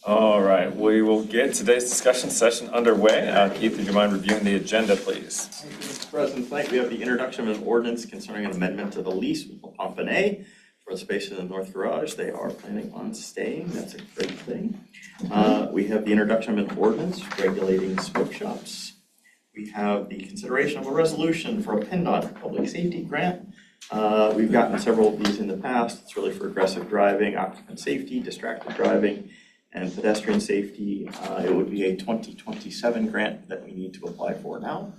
All right, we will get today's discussion session underway. Keith, would you mind reviewing the agenda, please? Mr. President, tonight we have the introduction of an ordinance concerning an amendment to the lease with Pompane for the space in the north garage. They are planning on staying. That's a great thing. We have the introduction of an ordinance regulating smoke shops. We have the consideration of a resolution for a PennDOT public safety grant. We've gotten several of these in the past. It's really for aggressive driving, occupant safety, distracted driving, and pedestrian safety. It would be a 2027 grant that we need to apply for now.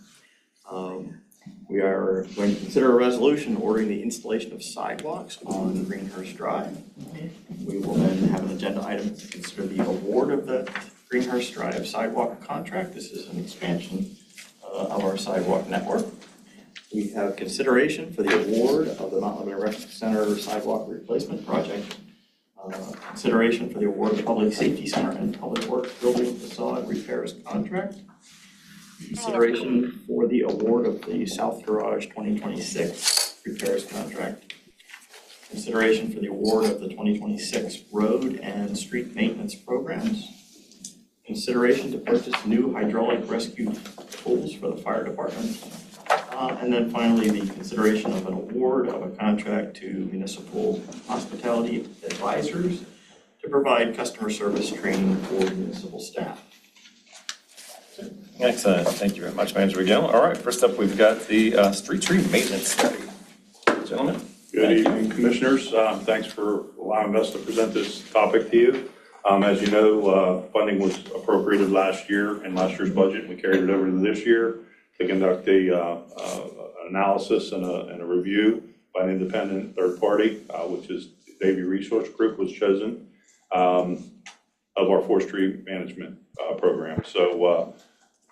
We are going to consider a resolution ordering the installation of sidewalks on Greenhurst Drive. We will then have an agenda item to consider the award of the Greenhurst Drive sidewalk contract. This is an expansion of our sidewalk network. We have consideration for the award of the Mount Lebanon Rec Center sidewalk replacement project. Consideration for the award of the Public Safety Center and Public Works Building Facade Repairs Contract. Consideration for the award of the South Garage 2026 Repairs Contract. Consideration for the award of the 2026 Road and Street Maintenance Programs. Consideration to purchase new hydraulic rescue tools for the fire department. And then finally, the consideration of an award of a contract to Municipal Hospitality Advisors to provide customer service training for municipal staff. Excellent. Thank you very much, Manager McGill. All right, first up, we've got the street tree maintenance study. Gentlemen. Good evening, Commissioners. Thanks for allowing us to present this topic to you. As you know, funding was appropriated last year in last year's budget. We carried it over to this year to conduct an analysis and a review by an independent third party, which is Davie Resource Group was chosen, of our forestry management program. So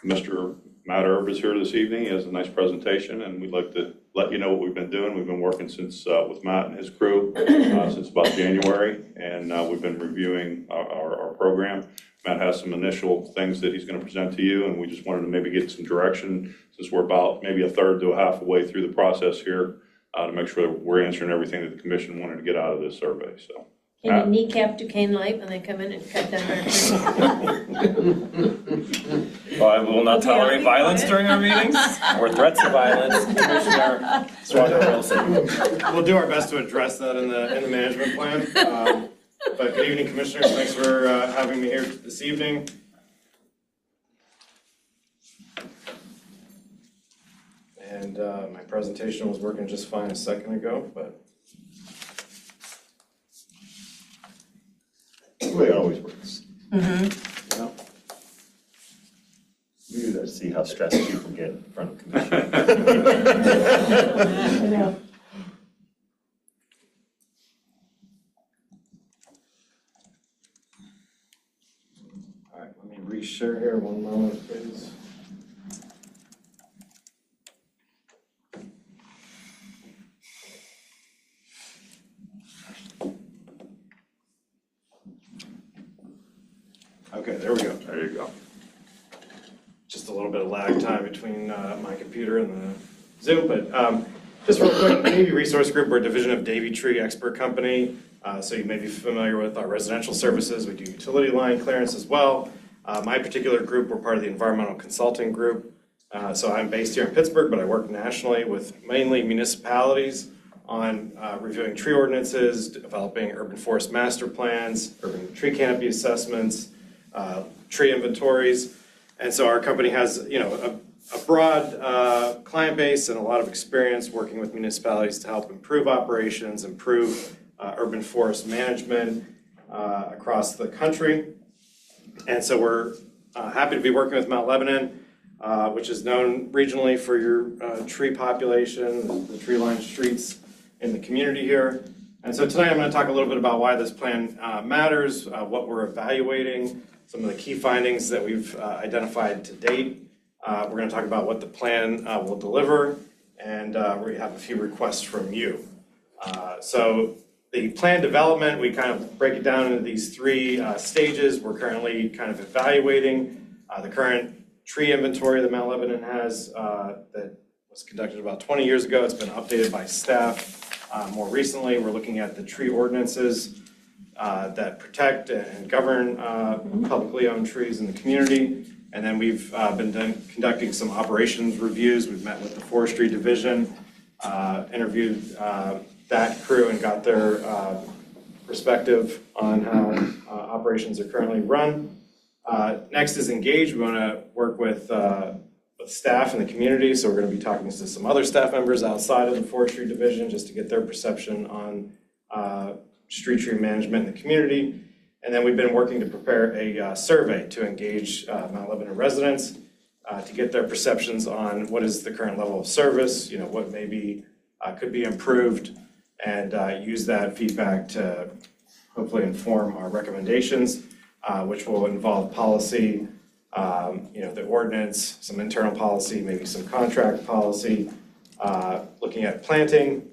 Mr. Matt Erb is here this evening. He has a nice presentation, and we'd like to let you know what we've been doing. We've been working since with Matt and his crew since about January, and we've been reviewing our program. Matt has some initial things that he's going to present to you, and we just wanted to maybe get some direction since we're about maybe a third to a half a way through the process here to make sure that we're answering everything that the commission wanted to get out of this survey. So, can you kneecap Duquesne Light when they come in and cut down our tree? Well, I will not tolerate violence during our meetings or threats of violence. Commissioner Swager Wilson. We'll do our best to address that in the management plan. But good evening, Commissioners. Thanks for having me here this evening. And my presentation was working just fine a second ago, but the way it always works. Mm-hmm. Yeah. You guys see how stressed people get in front of commissioners. I know. all right, let me reshare here 1 moment, please. Okay, there we go. there you go. Just a little bit of lag time between my computer and the Zoom, but just real quick, Davie Resource Group, we're a division of Davie Tree Expert Company, so you may be familiar with our residential services. We do utility line clearance as well. My particular group, we're part of the environmental consulting group, so I'm based here in Pittsburgh, but I work nationally with mainly municipalities on reviewing tree ordinances, developing urban forest master plans, urban tree canopy assessments, tree inventories. And so our company has, a broad client base and a lot of experience working with municipalities to help improve operations, improve urban forest management across the country. And so we're happy to be working with Mount Lebanon, which is known regionally for your tree population, the tree-lined streets in the community here. And so tonight I'm going to talk a little bit about why this plan matters, what we're evaluating, some of the key findings that we've identified to date. We're going to talk about what the plan will deliver, and we have a few requests from you. So the plan development, we kind of break it down into these three stages. We're currently kind of evaluating the current tree inventory that Mount Lebanon has that was conducted about 20 years ago. It's been updated by staff more recently. We're looking at the tree ordinances that protect and govern publicly owned trees in the community. And then we've been conducting some operations reviews. We've met with the Forestry Division, interviewed that crew and got their perspective on how operations are currently run. Next is engage. We want to work with staff in the community, so we're going to be talking to some other staff members outside of the Forestry Division just to get their perception on street tree management in the community. And then we've been working to prepare a survey to engage Mount Lebanon residents to get their perceptions on what is the current level of service, what maybe could be improved, and use that feedback to hopefully inform our recommendations, which will involve policy, the ordinance, some internal policy, maybe some contract policy, looking at planting.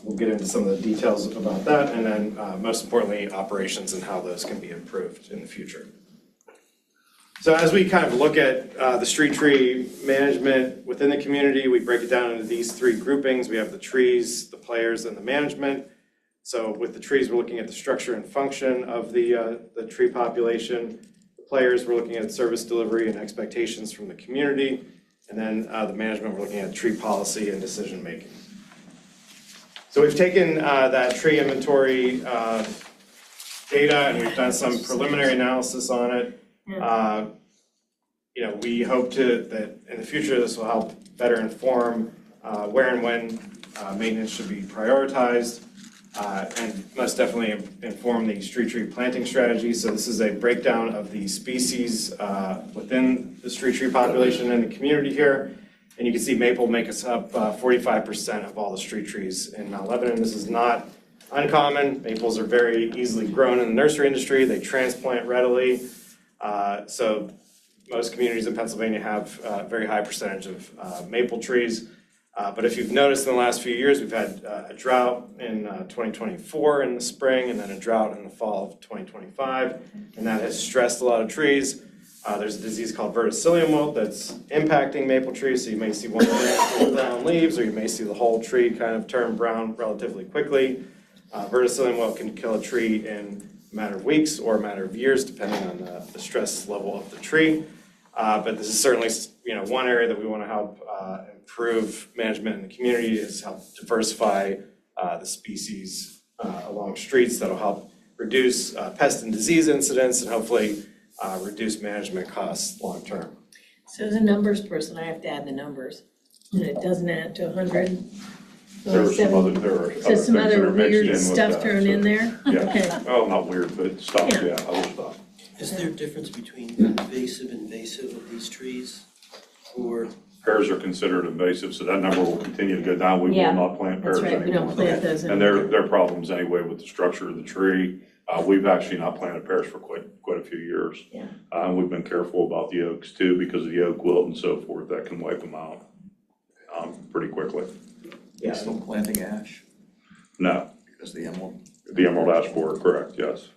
We'll get into some of the details about that, and then most importantly, operations and how those can be improved in the future. So as we kind of look at the street tree management within the community, we break it down into these three groupings. We have the trees, the players, and the management. So with the trees, we're looking at the structure and function of the tree population. The players, we're looking at service delivery and expectations from the community. And then the management, we're looking at tree policy and decision making. So we've taken that tree inventory data and we've done some preliminary analysis on it. We hope that in the future this will help better inform where and when maintenance should be prioritized, and most definitely inform the street tree planting strategy. So this is a breakdown of the species within the street tree population in the community here. And you can see maple makes us up 45% of all the street trees in Mount Lebanon. This is not uncommon. Maples are very easily grown in the nursery industry. They transplant readily. So most communities in Pennsylvania have a very high percentage of maple trees. But if you've noticed in the last few years, we've had a drought in 2024 in the spring, and then a drought in the fall of 2025. And that has stressed a lot of trees. There's a disease called verticillium wilt that's impacting maple trees. So you may see one branch with brown leaves, or you may see the whole tree kind of turn brown relatively quickly. Verticillium wilt can kill a tree in a matter of weeks or a matter of years, depending on the stress level of the tree. But this is certainly one area that we want to help improve management in the community, is help diversify the species along streets. That'll help reduce pest and disease incidents and hopefully reduce management costs long term. So as a numbers person, I have to add the numbers, and it doesn't add to 100. There are some other things So some that other are mixed in weird with stuff that, thrown so- in there? Yeah, Okay. well, not weird, but stuff, Yeah. yeah, other stuff. Is there a difference between invasive and invasive of these trees? Or, Pears are considered invasive, so that number will continue to go down. We will Yeah, not plant pears That's right, we don't anymore. plant those And anymore. there are problems anyway with the structure of the tree. We've actually not planted pears for quite a few years. Yeah. We've been careful about the oaks too, because of the oak wilt and so forth, that can wipe them out pretty quickly. You're still planting ash No, because the emerald. the emerald ash borer, correct, yes.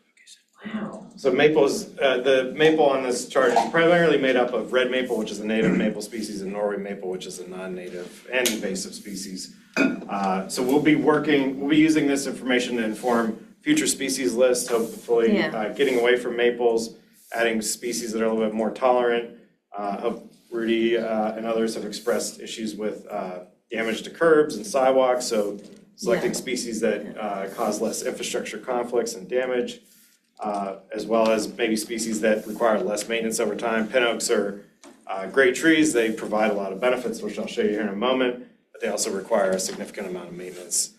Wow. So maples, the maple on this chart is primarily made up of red maple, which is a native maple species, and Norway maple, which is a non-native and invasive species. So we'll be using this information to inform future species lists, hopefully Yeah. getting away from maples, adding species that are a little bit more tolerant. Rudy and others have expressed issues with damage to curbs and sidewalks, so selecting Yeah. species that cause less infrastructure conflicts and damage. As well as maybe species that require less maintenance over time. Pin oaks are great trees. They provide a lot of benefits, which I'll show you here in a moment, but they also require a significant amount of maintenance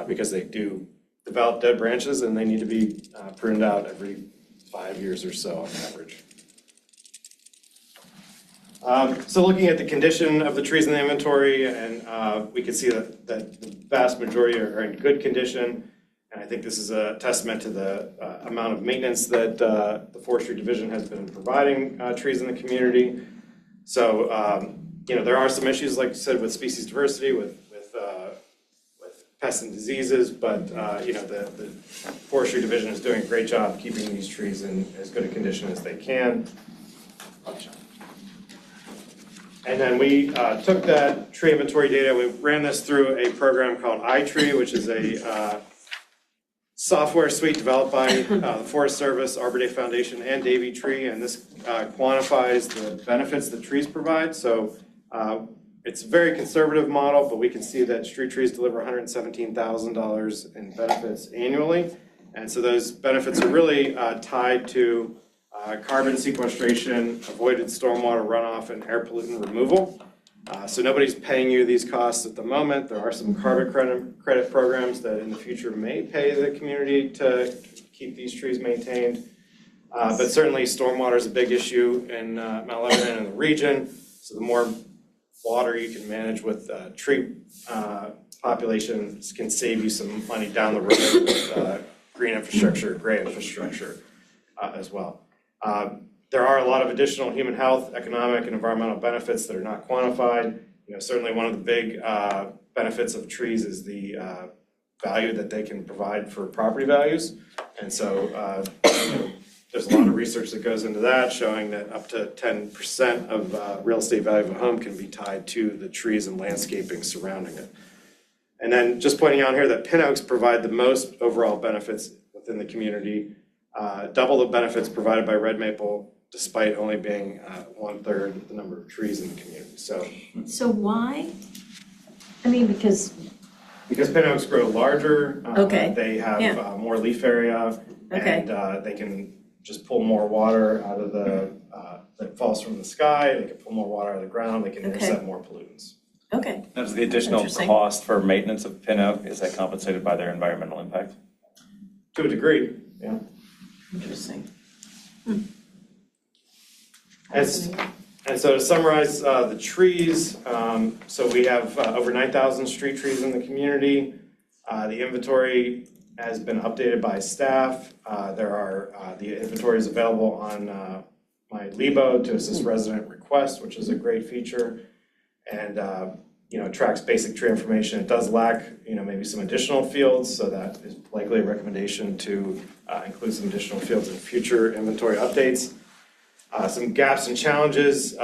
because they do develop dead branches and they need to be pruned out every 5 years or so on average. So looking at the condition of the trees in the inventory, and we can see that the vast majority are in good condition. And I think this is a testament to the amount of maintenance that the Forestry Division has been providing trees in the community. So, there are some issues, like I said, with species diversity, with pests and diseases, but, the Forestry Division is doing a great job keeping these trees in as good a condition as they can. And then we took that tree inventory data, we ran this through a program called iTree, which is a software suite developed by the Forest Service, Arbor Day Foundation, and Davey Tree, and this quantifies the benefits that trees provide. So it's a very conservative model, but we can see that street trees deliver $117,000 in benefits annually. And so those benefits are really tied to carbon sequestration, avoided stormwater runoff, and air pollutant removal. So nobody's paying you these costs at the moment. There are some carbon credit programs that in the future may pay the community to keep these trees maintained. But certainly stormwater is a big issue in Mount Lebanon and the region. So the more water you can manage with tree populations can save you some money down the road with green infrastructure, gray infrastructure as well. There are a lot of additional human health, economic, and environmental benefits that are not quantified. You know, certainly one of the big benefits of trees is the value that they can provide for property values. And so you know, there's a lot of research that goes into that, showing that up to 10% of real estate value of a home can be tied to the trees and landscaping surrounding it. And then just pointing out here that pin oaks provide the most overall benefits within the community, double the benefits provided by red maple, despite only being 1/3 the number of trees in the community. So why? I mean, because, Because pin oaks grow larger, Okay, they have yeah. more leaf area, Okay. and they can just pull more water out of the that falls from the sky. They can pull more water out of the ground. They can Okay. intercept more pollutants. okay, Does the additional Interesting. cost for maintenance of pin oak, is that compensated by their environmental impact? To a degree, yeah. interesting. And so to summarize the trees, so we have over 9,000 street trees in the community. The inventory has been updated by staff. The inventory is available on my Lebo to assist resident requests, which is a great feature. And you know, it tracks basic tree information. It does lack, you know, maybe some additional fields, so that is likely a recommendation to include some additional fields in future inventory updates. Some gaps and challenges,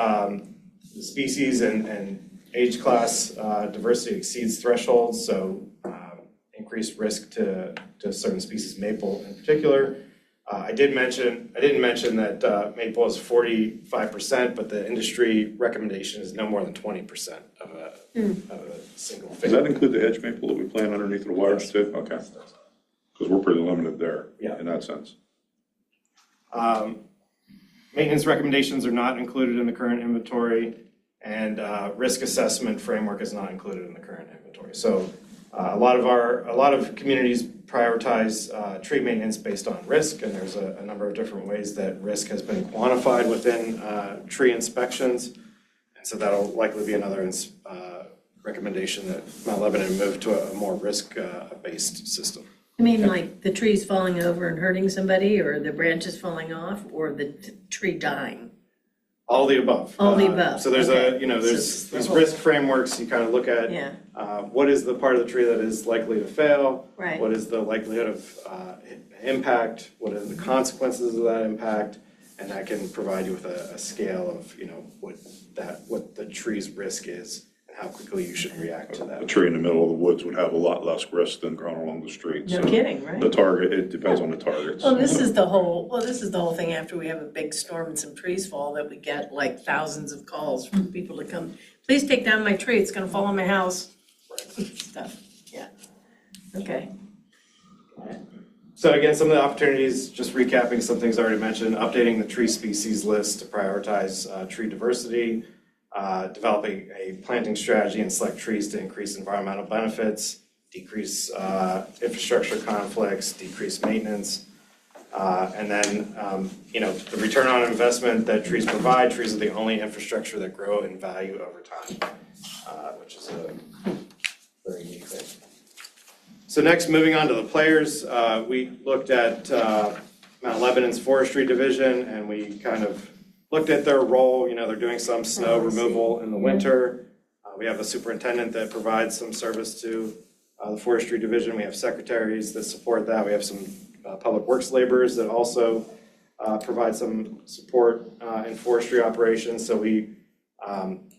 species and age class diversity exceeds thresholds, so increased risk to certain species, maple in particular. I didn't mention that maple is 45%, but the industry recommendation is no more than 20% of a single Does family. that include the hedge maple that we plant underneath the wires too? Okay, because we're pretty limited there Yeah. in that sense. Maintenance recommendations are not included in the current inventory, and risk assessment framework is not included in the current inventory. So a lot of communities prioritize tree maintenance based on risk, and there's a number of different ways that risk has been quantified within tree inspections. And so that'll likely be another recommendation that Mount Lebanon move to a more risk-based system. I mean, like the trees falling over and hurting somebody, or the branches falling off, or the tree dying? All the above. All the above, So there's okay. there's So these the risk frameworks, you kind of look at Yeah, what is the part of the tree that is likely to fail? right. What is the likelihood of impact? What are the consequences of that impact? And that can provide you with a scale of, you know, what the tree's risk is and how quickly you should react to A that. tree in the middle of the woods would have a lot less risk than growing along the street. No So kidding, right? the target, it depends on the targets. Well, this is the whole thing after we have a big storm and some trees fall, that we get like thousands of calls from people to come, please take down my tree, it's gonna fall on my house. Stuff, yeah. Okay. So again, some of the opportunities, just recapping some things I already mentioned, updating the tree species list to prioritize tree diversity, developing a planting strategy and select trees to increase environmental benefits, decrease infrastructure conflicts, decrease maintenance. And then, you know, the return on investment that trees provide. Trees are the only infrastructure that grow in value over time, which is a very unique thing. So next, moving on to the players, we looked at Mount Lebanon's forestry division, and we kind of looked at their role. You know, they're doing some snow removal in the winter. We have a superintendent that provides some service to the forestry division. We have secretaries that support that. We have some public works laborers that also provide some support in forestry operations. So we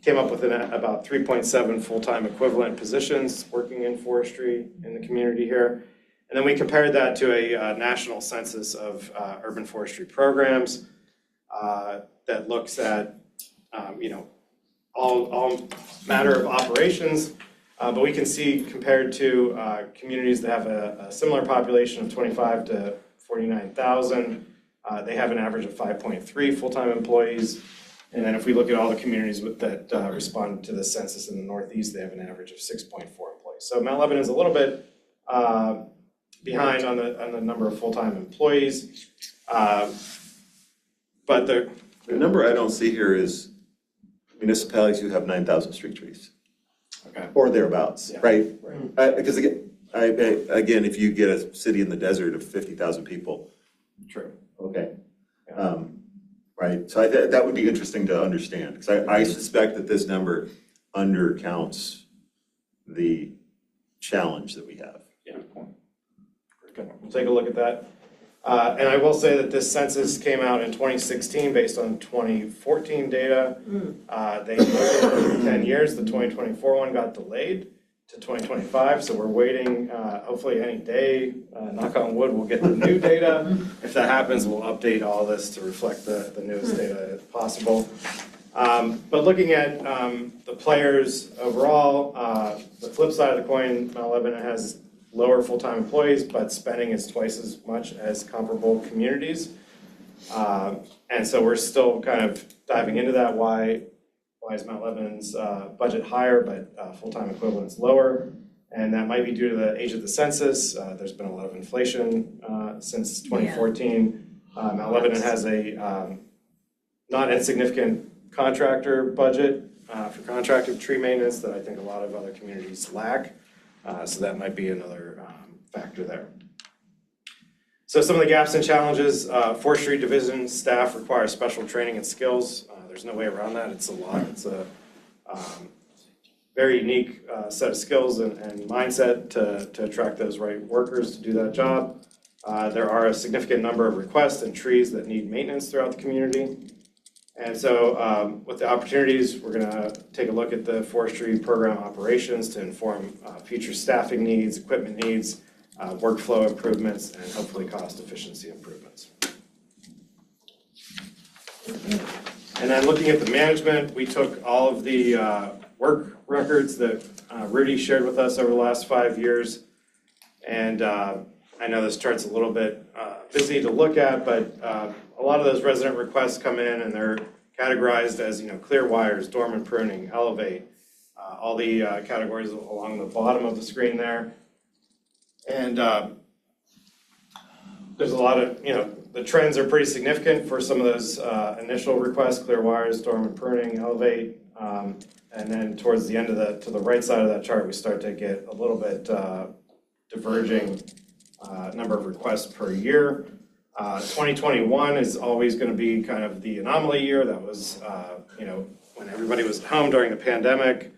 came up with about 3.7 full-time equivalent positions working in forestry in the community here. And then we compared that to a national census of urban forestry programs that looks at, all matter of operations. But we can see compared to communities that have a similar population of 25 to 49,000, they have an average of 5.3 full-time employees. And then if we look at all the communities that responded to the census in the Northeast, they have an average of 6.4 employees. So Mount Lebanon is a little bit behind on the number of full-time employees. But The number I don't see here is municipalities who have 9,000 street trees. Okay. Or thereabouts, Yeah. right? Because again, if you get a city in the desert of 50,000 people, True. okay. Yeah. Right, so that would be interesting to understand, because I suspect that this number undercounts the challenge that we have. Okay, we'll take a look at that. And I will say that this census came out in 2016 based on 2014 data. They looked at 10 years, the 2024 one got delayed to 2025, so we're waiting, hopefully any day, knock on wood, we'll get the new data. If that happens, we'll update all this to reflect the newest data if possible. But looking at the players overall, the flip side of the coin, Mount Lebanon has lower full-time employees, but spending is twice as much as comparable communities. And so we're still kind of diving into that. Why is Mount Lebanon's budget higher, but full-time equivalents lower? And that might be due to the age of the census. There's been a lot of inflation since 2014. Mount Lebanon has a not insignificant contractor budget for contracted tree maintenance that I think a lot of other communities lack. So that might be another factor there. So some of the gaps and challenges, forestry division staff require special training and skills. There's no way around that. It's a lot. It's a very unique set of skills and mindset to attract those right workers to do that job. There are a significant number of requests and trees that need maintenance throughout the community. And so with the opportunities, we're gonna take a look at the forestry program operations to inform future staffing needs, equipment needs, workflow improvements, and hopefully cost efficiency improvements. And then looking at the management, we took all of the work records that Rudy shared with us over the last 5 years. And I know this chart's a little bit busy to look at, but a lot of those resident requests come in and they're categorized as, clear wires, dormant pruning, elevate, all the categories along the bottom of the screen there. And there's a lot of, the trends are pretty significant for some of those initial requests, clear wires, dormant pruning, elevate. And then towards the end of to the right side of that chart, we start to get a little bit diverging number of requests per year. 2021 is always going to be kind of the anomaly year. That was, when everybody was at home during the pandemic,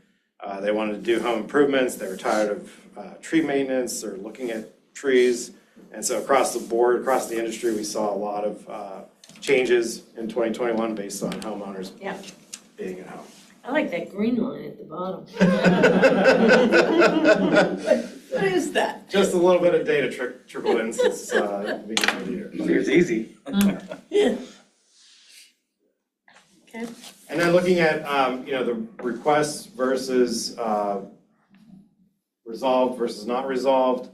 they wanted to do home improvements. They were tired of tree maintenance or looking at trees. And so across the board, across the industry, we saw a lot of changes in 2021 based on homeowners being at home. I like that green line at the bottom. What is that? Just a little bit of data trickled in since the beginning of the year. Seems easy. Yeah. Okay. And then looking at, the requests versus resolved versus not resolved.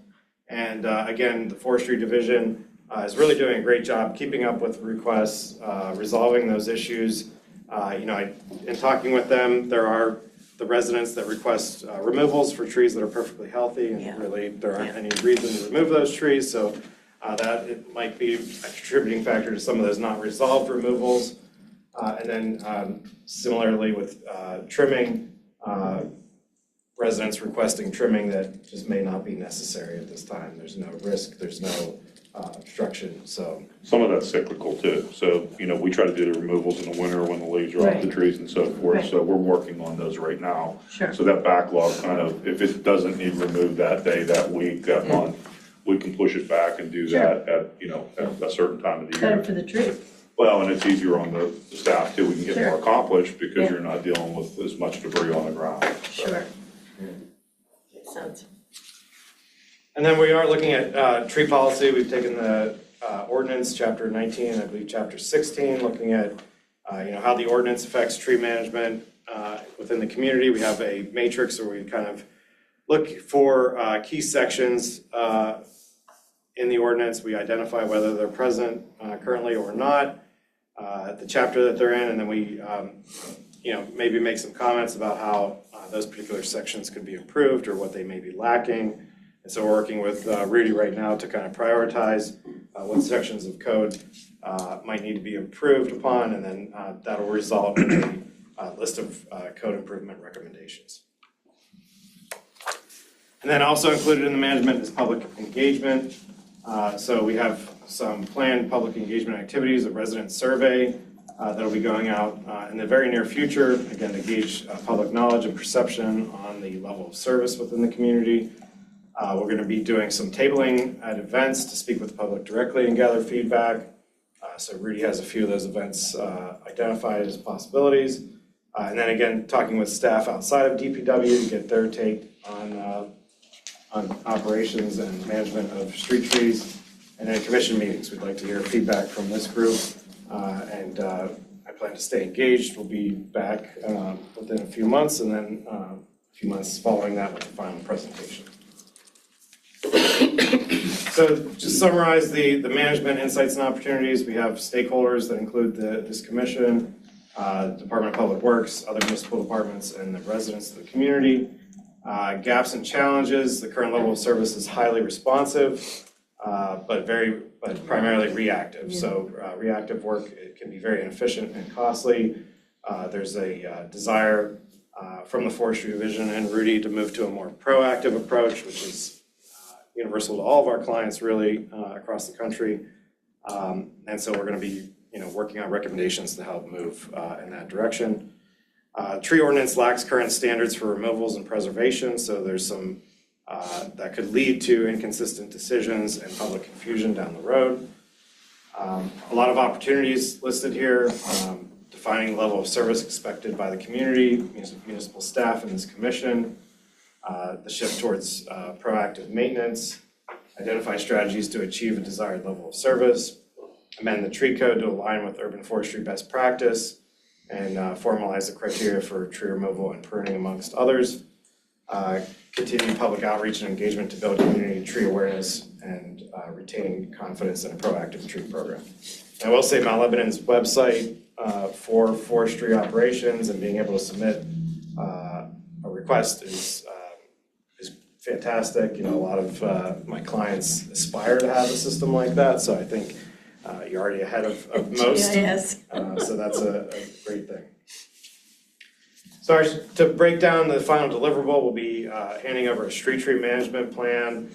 And again, the forestry division is really doing a great job keeping up with requests, resolving those issues. In talking with them, there are the residents that request removals for trees that are perfectly healthy, and really there aren't any reason to remove those trees. So that it might be a contributing factor to some of those not resolved removals. And then similarly with trimming, residents requesting trimming that just may not be necessary at this time. There's no risk, there's no obstruction, so. Some of that's cyclical too. So, we try to do the removals in the winter when the leaves are off the Right. trees and so forth. Right. So we're working on those right now. Sure. So that backlog kind of, if it doesn't need removed that day, that week, that month, we can push it back and do that at a certain time of the year. Better for the tree. Well, and it's easier on the staff too. We can get Sure. more accomplished because Yeah. you're not dealing with as much debris on the ground. So. Sure. Makes sense. And then we are looking at tree policy. We've taken the ordinance, chapter 19, and I believe chapter 16, looking at how the ordinance affects tree management within the community. We have a matrix where we kind of look for key sections in the ordinance. We identify whether they're present currently or not, the chapter that they're in, and then we maybe make some comments about how those particular sections could be improved or what they may be lacking. And so we're working with Rudy right now to kind of prioritize what sections of code might need to be improved upon, and then that'll result in a list of code improvement recommendations. And then also included in the management is public engagement. So we have some planned public engagement activities, a resident survey that'll be going out in the very near future, again, to gauge public knowledge and perception on the level of service within the community. We're going to be doing some tabling at events to speak with the public directly and gather feedback. So Rudy has a few of those events identified as possibilities. And then again, talking with staff outside of DPW to get their take on operations and management of street trees. And then commission meetings, we'd like to hear feedback from this group. And I plan to stay engaged. We'll be back within a few months, and then a few months following that with the final presentation. So just summarize the management insights and opportunities. We have stakeholders that include this commission, Department of Public Works, other municipal departments, and the residents of the community. Gaps and challenges. The current level of service is highly responsive, but primarily reactive. Yeah. So reactive work, it can be very inefficient and costly. There's a desire from the Forestry Division and Rudy to move to a more proactive approach, which is universal to all of our clients really across the country. And so we're going to be working on recommendations to help move in that direction. Tree ordinance lacks current standards for removals and preservation, so there's some that could lead to inconsistent decisions and public confusion down the road. A lot of opportunities listed here, defining the level of service expected by the community, municipal staff, and this commission, the shift towards proactive maintenance, identify strategies to achieve a desired level of service, amend the tree code to align with urban forestry best practice, and formalize the criteria for tree removal and pruning amongst others. Continue public outreach and engagement to build community tree awareness and retain confidence in a proactive tree program. I will say Mount Lebanon's website for forestry operations and being able to submit a request is fantastic. A lot of my clients aspire to have a system like that, so I think you're already ahead of most. GIS. So that's a great thing. So to break down the final deliverable, we'll be handing over a street tree management plan.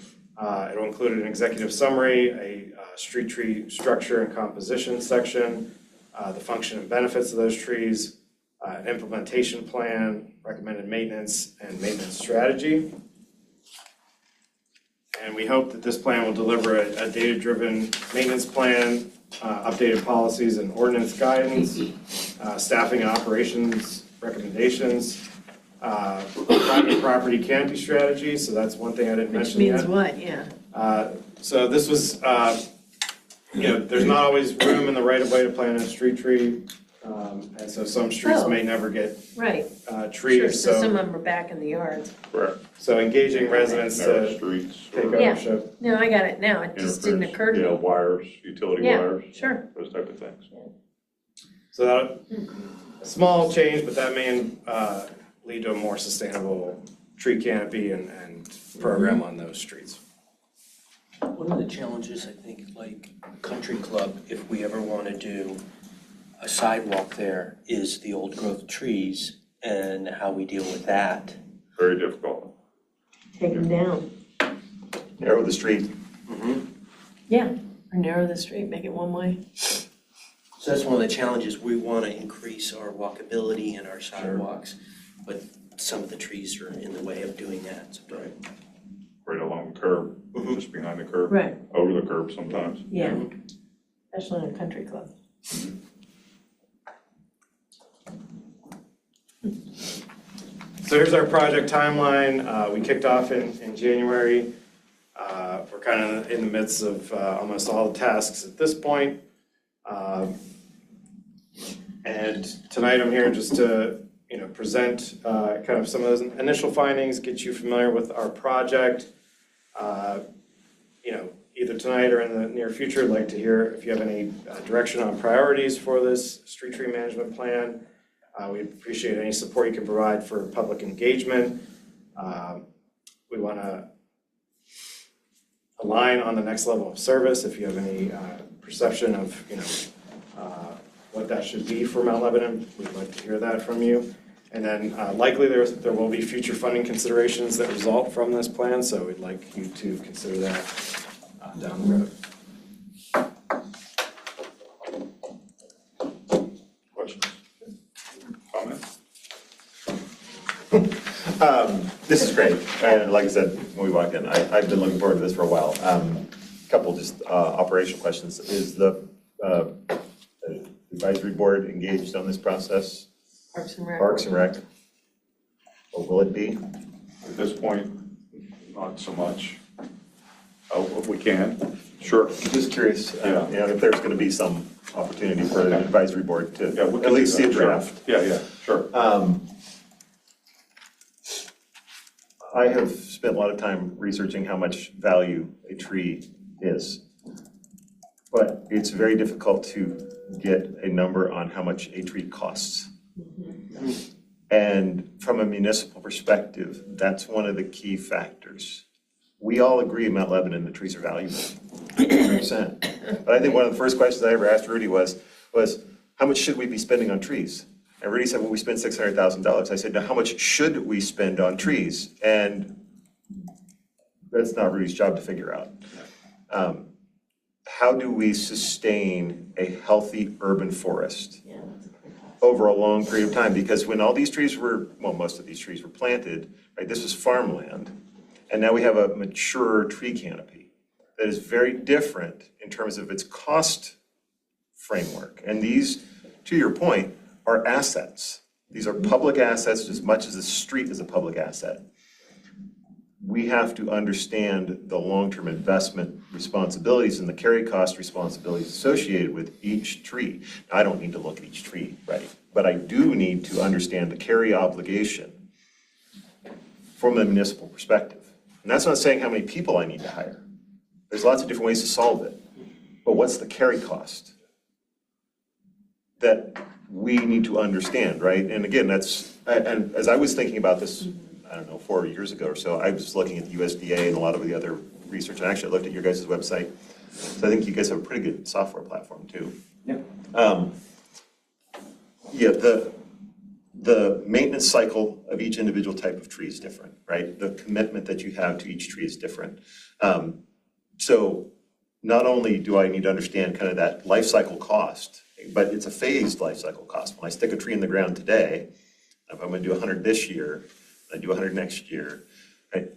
It'll include an executive summary, a street tree structure and composition section, the function and benefits of those trees, an implementation plan, recommended maintenance, and maintenance strategy. And we hope that this plan will deliver a data-driven maintenance plan, updated policies and ordinance guidance, staffing and operations recommendations, private property canopy strategy, so that's one thing I didn't Which mention yet. means what, yeah. So this was, there's not always room in the right-of-way to plant a street tree, and so some streets Oh. may never get Right, trees, sure, so some so of them are back in the yards. Correct. engaging residents Narrow to streets. take or Yeah. ownership. No, I got it now, it just didn't interference, occur to me. wires, utility Yeah, wires, sure. those type of things. So that, a small change, but that may lead to a more sustainable tree canopy and program on those streets. One of the challenges, I think, like Country Club, if we ever want to do a sidewalk there, is the old growth trees and how we deal with that. Very difficult. Take them down. Narrow the street. Yeah, or narrow the street, make it one way. So that's one of the challenges. We want to increase our walkability and our sidewalks, but some of the trees are in the way of doing that. Right along the curb, Mhm. just behind the curb, Right, over the curb sometimes. yeah, especially in a country club. So here's our project timeline. We kicked off in January. We're kind of in the midst of almost all the tasks at this point. And tonight I'm here just to, present kind of some of those initial findings, get you familiar with our project. Either tonight or in the near future, I'd like to hear if you have any direction on priorities for this street tree management plan. We'd appreciate any support you can provide for public engagement. We want to align on the next level of service. If you have any perception of, what that should be for Mount Lebanon, we'd like to hear that from you. And then likely there will be future funding considerations that result from this plan, so we'd like you to consider that down the road. Questions? Comments? This is great, and like I said, when we walked in, I've been looking forward to this for a while. Couple just operational questions. Is the advisory board engaged on this process? Parks and Rec. Parks and Rec? Or will it be? At this point, not so much. If we can, sure. Just curious, Yeah. If there's gonna be some opportunity for the advisory board to Yeah, we can at least do see a that, sure. draft. Yeah, sure. I have spent a lot of time researching how much value a tree is. But it's very difficult to get a number on how much a tree costs. And from a municipal perspective, that's one of the key factors. We all agree in Mount Lebanon that trees are valuable, 100%. But I think one of the first questions I ever asked Rudy was how much should we be spending on trees? And Rudy said, well, we spend $600,000. I said, now how much should we spend on trees? And that's not Rudy's job to figure out. How do we sustain a healthy urban forest over a long period of time? Because when all these trees were, well, most of these trees were planted, right, this was farmland. And now we have a mature tree canopy that is very different in terms of its cost framework. And these, to your point, are assets. These are public assets as much as the street is a public asset. We have to understand the long-term investment responsibilities and the carry cost responsibilities associated with each tree. Now, I don't need to look at each tree, right? But I do need to understand the carry obligation from a municipal perspective. And that's not saying how many people I need to hire. There's lots of different ways to solve it. But what's the carry cost that we need to understand, right? And again, and as I was thinking about this, I don't know, 4 years ago or so, I was looking at the USDA and a lot of the other research, and actually I looked at your guys' website. So I think you guys have a pretty good software platform too. Yeah. The maintenance cycle of each individual type of tree is different, right? The commitment that you have to each tree is different. So not only do I need to understand kind of that life cycle cost, but it's a phased life cycle cost. When I stick a tree in the ground today, if I'm gonna do 100 this year, I do 100 next year, right?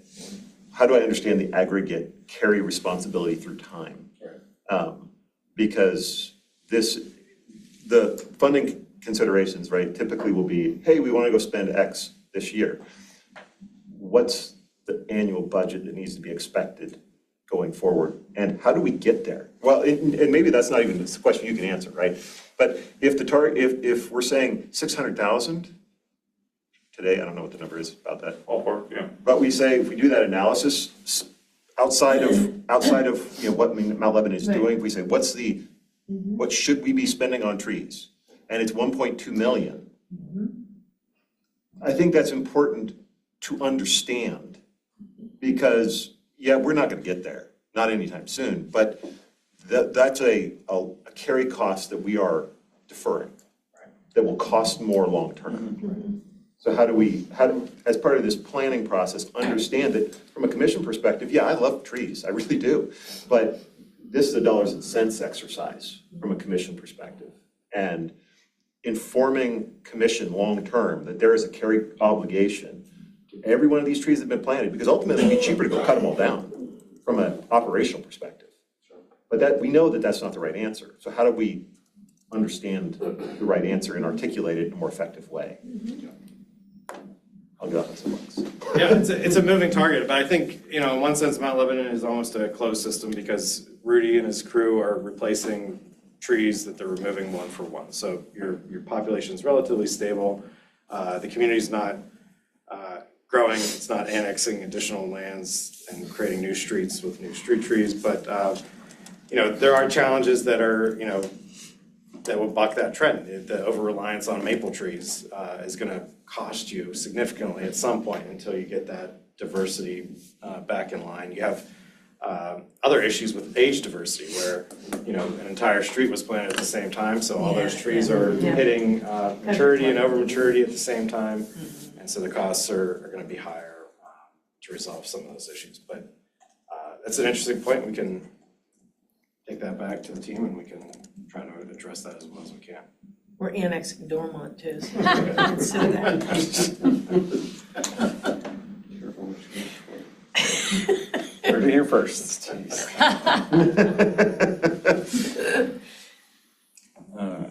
How do I understand the aggregate carry responsibility through time? Because the funding considerations, right, typically will be, hey, we want to go spend X this year. What's the annual budget that needs to be expected going forward? And how do we get there? Well, and maybe that's not even a question you can answer, right? But if the target, if we're saying 600,000 today, I don't know what the number is about that. Ballpark, yeah. But we say, if we do that analysis outside of what Mount Lebanon is doing, we say, what should we be spending on trees? And it's 1.2 million. I think that's important to understand because, yeah, we're not gonna get there, not anytime soon, but that's a carry cost that we are deferring, that will cost more long-term. So how do, as part of this planning process, understand that from a commission perspective, yeah, I love trees, I really do. But this is a dollars and cents exercise from a commission perspective. And informing commission long-term that there is a carry obligation to every one of these trees that have been planted, because ultimately it'd be cheaper to go cut them all down from an operational perspective. But we know that that's not the right answer. So how do we understand the right answer and articulate it in a more effective way? I'll get off my soapbox. Yeah, it's a moving target, but I think, in one sense, Mount Lebanon is almost a closed system because Rudy and his crew are replacing trees that they're removing one for one. So your population's relatively stable. The community's not growing, it's not annexing additional lands and creating new streets with new street trees, but there are challenges that are, that will buck that trend. The over-reliance on maple trees is gonna cost you significantly at some point until you get that diversity back in line. You have other issues with age diversity where, an entire street was planted at the same time, so all those trees are hitting maturity and over maturity at the same time. And so the costs are gonna be higher to resolve some of those issues. But that's an interesting point. We can take that back to the team and we can try to address that as well as we can. We're annexing Dormont too, so consider that. Heard it here first. Jeez.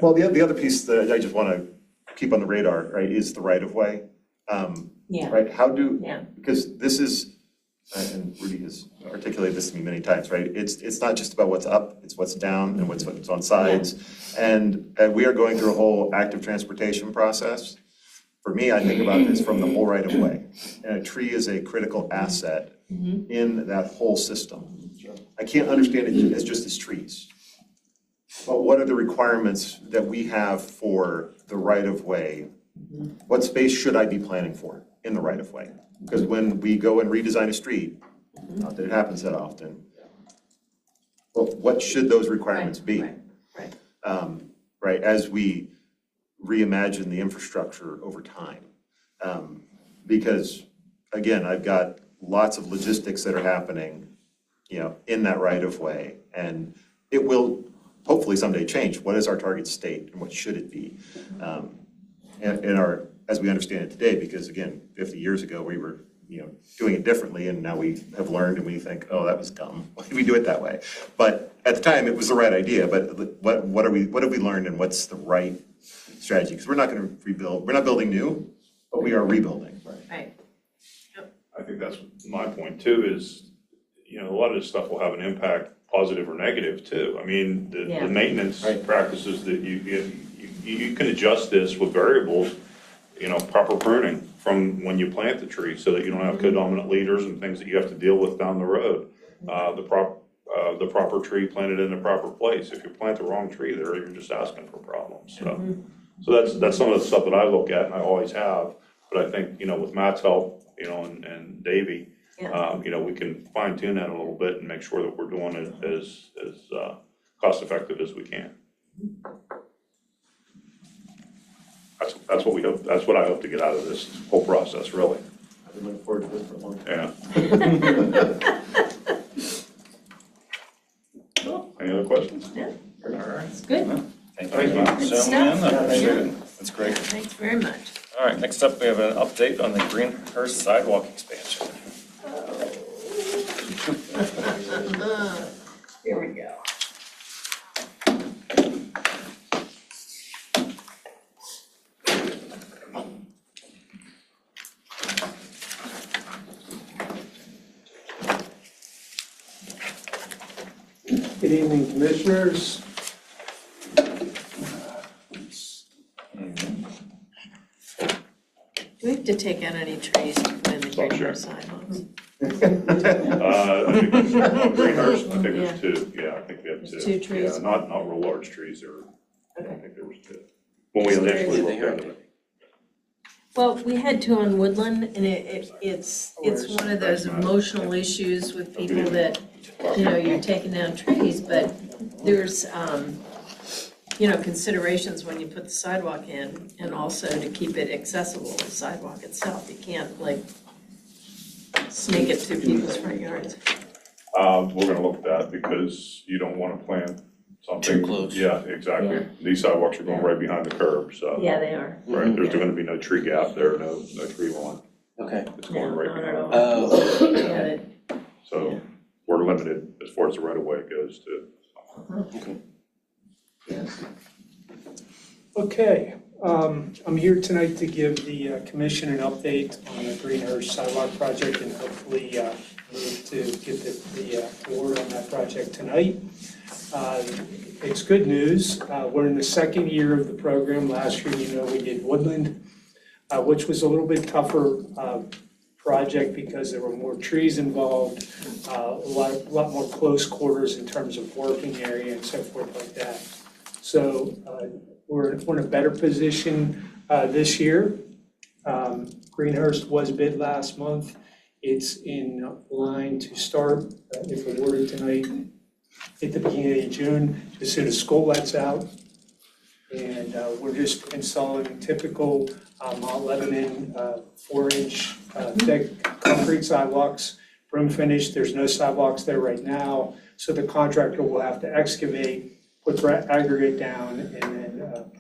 Well, the other piece that I just want to keep on the radar, right, is the right-of-way. Yeah. Right, Yeah. because this is, and Rudy has articulated this to me many times, right? It's not just about what's up, it's what's down and what's on sides. And we are going through a whole active transportation process. For me, I think about this from the whole right-of-way. And a tree is a critical asset in that whole system. I can't understand it as just as trees. But what are the requirements that we have for the right-of-way? What space should I be planning for in the right-of-way? Because when we go and redesign a street, not that it happens that often, well, what should those requirements be? Right. Right, as we reimagine the infrastructure over time. Because, again, I've got lots of logistics that are happening, in that right-of-way. And it will hopefully someday change. What is our target state and what should it be? As we understand it today, because again, 50 years ago, we were, doing it differently, and now we have learned and we think, oh, that was dumb. Why did we do it that way? But at the time, it was the right idea, but what have we learned and what's the right strategy? Because we're not gonna rebuild, we're not building new, but we are rebuilding. Right. I think that's my point too, is, a lot of this stuff will have an impact, positive or negative too. I mean, the maintenance practices that you can adjust this with variables, proper pruning from when you plant the tree so that you don't have codominant leaders and things that you have to deal with down the road. The proper tree planted in the proper place. If you plant the wrong tree there, you're just asking for problems, so that's some of the stuff that I look at and I always have. But I think, with Matt's help, and Davey, we can fine tune that a little bit and make sure that we're doing it as cost effective as we can. That's what we hope, that's what I hope to get out of this whole process, really. I've been looking forward to this for a long time. Yeah. Any other questions? Yeah. All right. It's good. Thank you, gentlemen. I appreciate it. That's great. Thanks very much. All right, next up, we have an update on the Greenhurst sidewalk expansion. Here we go. Good evening, commissioners. Do we have to take out any trees to put in the Oh, sure. Greenhurst sidewalks? I think there's, on Greenhurst, I think there's two, I think we have two. There's two trees? Yeah, not real large trees, I Okay. think there was two. When we initially looked at it. Well, we had two on Woodland, and it's one of those emotional issues with people that, you're taking down trees, but there's, considerations when you put the sidewalk in, and also to keep it accessible, the sidewalk itself. You can't sneak it through people's front yards. We're gonna look at that because you don't wanna plant something. Too close. Yeah, exactly. Yeah. These sidewalks are going right behind the curb, so. Yeah, they are. Right, there's gonna be no tree gap there, no tree line. Okay. It's going No, right not at behind. all. Oh, Yeah, they- So we're limited as far as the right of way goes to. Okay, I'm here tonight to give the commission an update on the Greenhurst Sidewalk project and hopefully move to get the award on that project tonight. It's good news. We're in the second year of the program. Last year, we did Woodland, which was a little bit tougher project because there were more trees involved, a lot more close quarters in terms of working area and so forth like that. So we're in a better position this year. Greenhurst was bid last month. It's in line to start, if awarded tonight, at the beginning of June, as soon as school lets out. And we're just installing typical Mount Lebanon 4-inch thick concrete sidewalks, room finish. There's no sidewalks there right now, so the contractor will have to excavate, put aggregate down, and then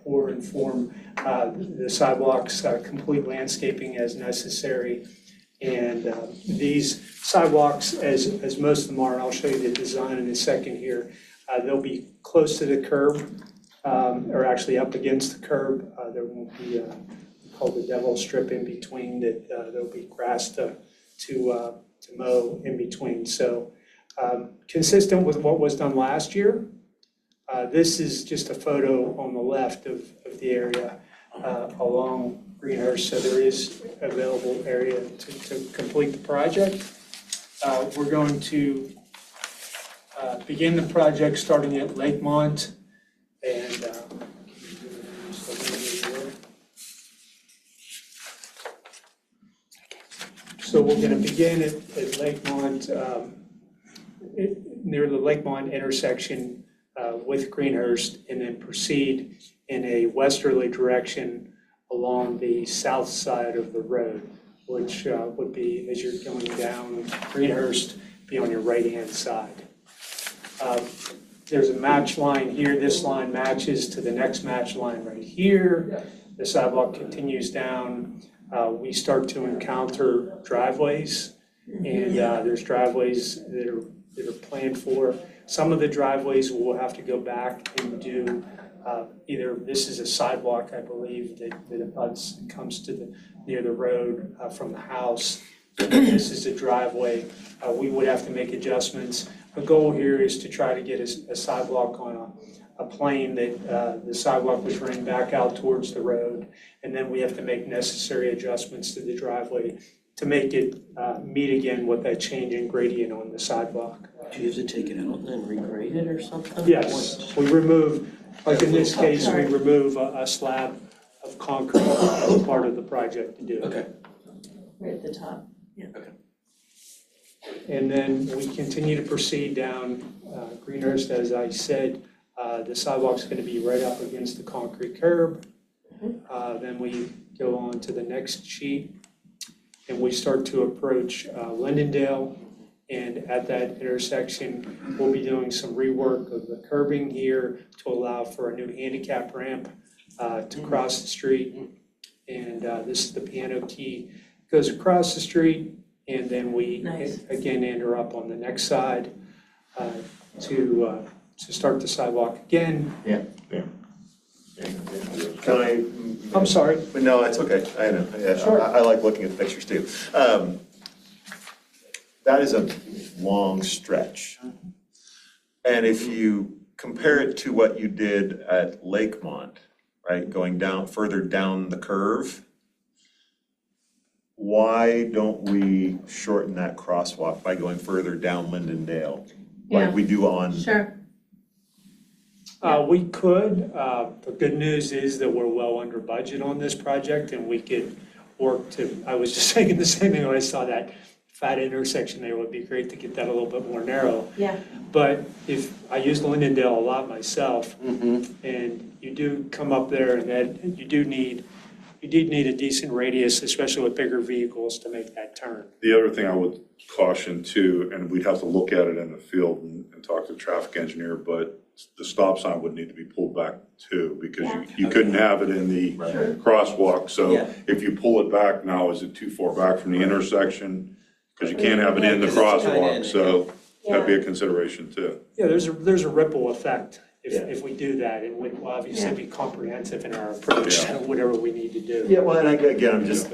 pour and form the sidewalks, complete landscaping as necessary. And these sidewalks, as most of them are, and I'll show you the design in a second here, they'll be close to the curb, or actually up against the curb. There won't be called the devil strip in between, that there'll be grass to mow in between. So consistent with what was done last year. This is just a photo on the left of the area along Greenhurst, so there is available area to complete the project. We're going to begin the project starting at Lakemont, and so we're going to begin at Lakemont, near the Lakemont intersection with Greenhurst, and then proceed in a westerly direction along the south side of the road, which would be, as you're going down Greenhurst, be on your right-hand side. There's a match line here. This line matches to the next match line right here. The sidewalk continues down. We start to encounter driveways, and there's driveways that are planned for. Some of the driveways will have to go back and do either, this is a sidewalk, I believe, that abuts, comes to near the road from the house. This is a driveway. We would have to make adjustments. The goal here is to try to get a sidewalk on a plane that the sidewalk was running back out towards the road, and then we have to make necessary adjustments to the driveway to make it meet again with that change in gradient on the sidewalk. Do you have to take it out and then regrade it or something? Yes, we remove, like in this case, we remove a slab of concrete as part of the project to do it. Okay. Right at the top. And then we continue to proceed down Greenhurst, as I said. The sidewalk's going to be right up against the concrete curb. Then we go on to the next sheet, and we start to approach Lindendale. And at that intersection, we'll be doing some rework of the curbing here to allow for a new handicap ramp to cross the street. And this is the piano key, goes across the street, and then we again enter up on the next side to start the sidewalk again. Can I? I'm sorry. No, that's okay. I know. Yeah, Sure. I like looking at the pictures too. That is a long stretch. And if you compare it to what you did at Lakemont, right, going down, further down the curve, why don't we shorten that crosswalk by going further down Lindendale, Yeah. like we do on? Sure. We could. The good news is that we're well under budget on this project, and we could work to, I was just thinking the same thing when I saw that fat intersection there. It would be great to get that a little bit more narrow. Yeah. But if, I use Lindendale a lot myself, and you do come up there, and that, you did need a decent radius, especially with bigger vehicles, to make that turn. The other thing I would caution too, and we'd have to look at it in the field and talk to the traffic engineer, but the stop sign would need to be pulled back too, because you couldn't have it in the crosswalk. So Yeah. if you pull it back now, is it too far back from the intersection? Because you can't have it in the Yeah, 'cause it's kinda crosswalk, in, so that'd be a consideration too. Yeah, there's a ripple effect if we do that, and we'll obviously be comprehensive in our approach to whatever we need to do. Yeah, well, and again, I'm just,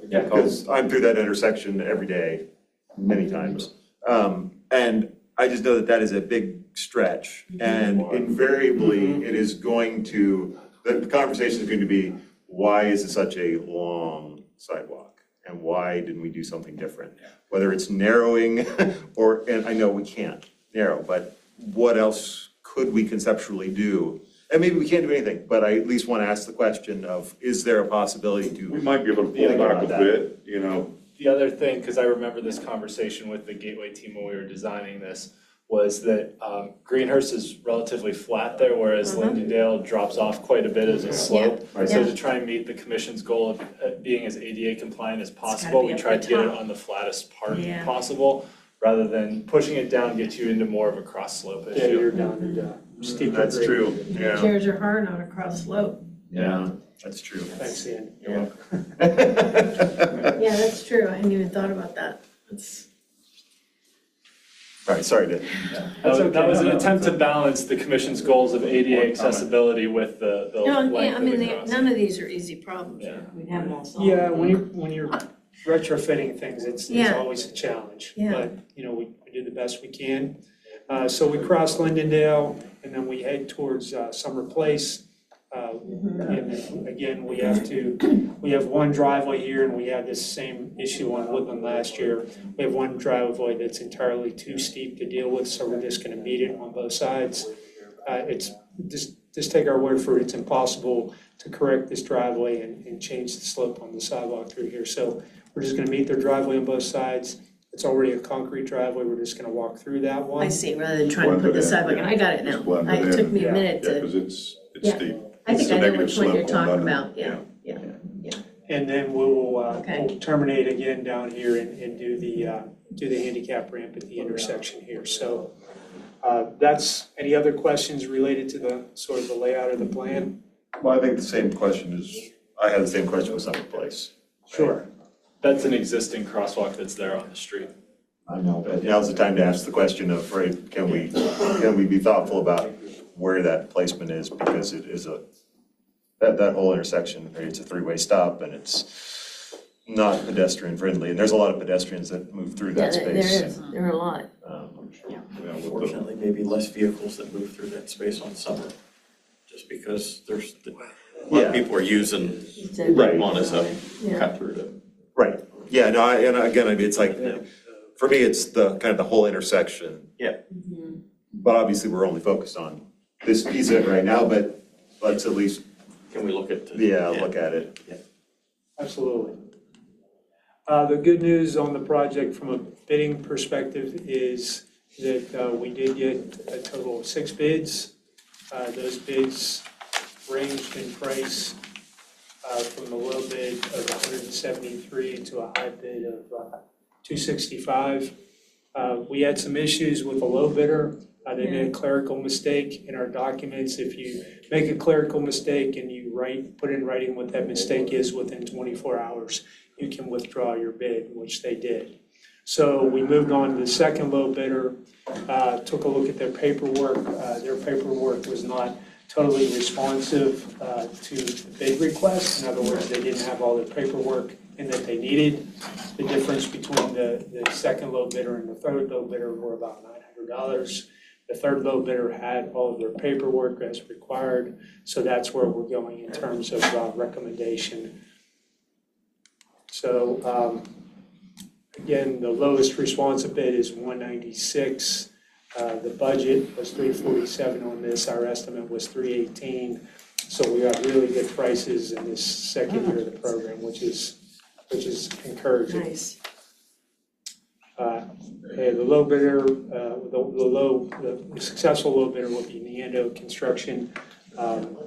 because I'm through that intersection every day, many times. And I just know that that is a big stretch, and invariably, it is going to, the conversation is going to be, why is it such a long sidewalk? And why didn't we do something different? Whether it's narrowing, or, and I know we can't narrow, but what else could we conceptually do? And maybe we can't do anything, but I at least want to ask the question of, is there a possibility We to? might be able to pull Yeah, back a that. bit, you know. The other thing, because I remember this conversation with the Gateway team when we were designing this, was that Greenhurst is relatively flat there, whereas Lindendale drops off quite a bit as a slope. Right. So to try and meet the commission's goal of being as ADA compliant as possible, be we up tried the to get it top. on the flattest part Yeah. possible, rather than pushing it down, get you into more of a cross slope Yeah, issue. you're down and steeper That's grade. true, yeah, Chairs are hard on a cross slope. yeah, that's true. Thanks, Ian. Yeah. Yeah, that's true. I hadn't even thought about that. That's, All right, sorry to. That was an attempt to balance the commission's goals of ADA accessibility with the no, yeah, length I of mean, the crossing. none of these are easy problems. Yeah. We'd have them all solved. Yeah, when you're retrofitting things, it's Yeah. always a challenge. Yeah. But, you know, we do the best we can. So we cross Lindendale, and then we head towards Summer Place. And again, we have one driveway here, and we had this same issue on Woodland last year. We have one driveway that's entirely too steep to deal with, so we're just gonna meet it on both sides. It's, just take our word for it, it's impossible to correct this driveway and change the slope on the sidewalk through here. So we're just gonna meet their driveway on both sides. It's already a concrete driveway, we're just gonna walk through that one. I see, rather than trying to Blend put it the in, sidewalk, and yeah. I got it Just now. blend it It took in. me a Yeah. minute Yeah, to, because it's Yeah. steep. I It's think a I know negative which one you're slope on talking that about, end. yeah. And then we'll Okay. we'll terminate again down here and do the handicap ramp at the intersection here. So that's, any other questions related to the sort of the layout of the plan? Well, I think the same question is, I have the same question with Summer Place. Sure. That's an existing crosswalk that's there on the street. I know, but now's the time to ask the question of, right, can we be thoughtful about where that placement is, because it is that whole intersection, right, it's a three-way stop, and it's not pedestrian friendly, and there's a lot of pedestrians that move through Yeah, that there space. is, there are a lot. Yeah, with the- Unfortunately, maybe less vehicles that move through that space on summer, just because there's, a lot Yeah. of people are using Right. Lakemont as a Yeah. cut through to. Right, yeah, no, and again, I mean, it's like, for me, it's the, kind of the whole intersection. Yeah. But obviously, we're only focused on this piece of it right now, but let's at least, Can we look at? look at it. Absolutely. The good news on the project from a bidding perspective is that we did get a total of 6 bids. Those bids ranged in price from the low bid of $173 to a high bid of $265. We had some issues with the low bidder. They made a clerical mistake in our documents. If you make a clerical mistake and you put in writing what that mistake is within 24 hours, you can withdraw your bid, which they did. So we moved on to the second low bidder, took a look at their paperwork. Their paperwork was not totally responsive to the bid request. In other words, they didn't have all the paperwork in that they needed. The difference between the second low bidder and the third low bidder were about $900. The third low bidder had all of their paperwork as required, so that's where we're going in terms of recommendation. So again, the lowest responsive bid is $196. The budget was $347 on this. Our estimate was $318. So we got really good prices in this second year of the program, which is encouraging. Nice. The low bidder, the successful low bidder will be Neando Construction,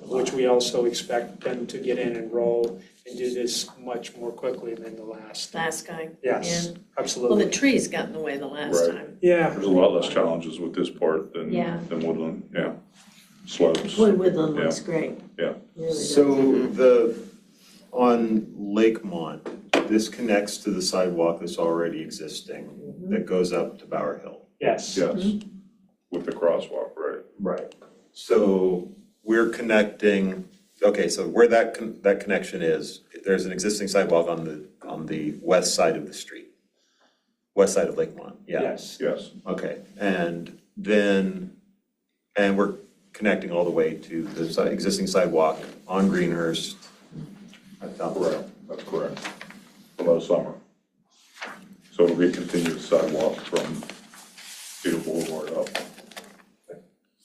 which we also expect them to get in and roll and do this much more quickly than the last. Last guy. Yes, Yeah. Well, absolutely. the trees got in the way the last Right. time. Yeah, There's a lot less challenges with this part Yeah. than Woodland, yeah. Slopes. Boy, Woodland Yeah. looks great. Yeah. Really does. So on Lakemont, this connects to the sidewalk that's already existing that goes up to Bower Hill. yes. Yes, with the crosswalk, right. Right. So we're connecting, okay, so where that connection is, there's an existing sidewalk on the west side of the street. West side of Lakemont, yeah. Yes. Yes. Okay, and we're connecting all the way to the existing sidewalk on Greenhurst. At South Road. Correct, that's correct, below Summer. So it'll be a continuous sidewalk from Cedar Boulevard up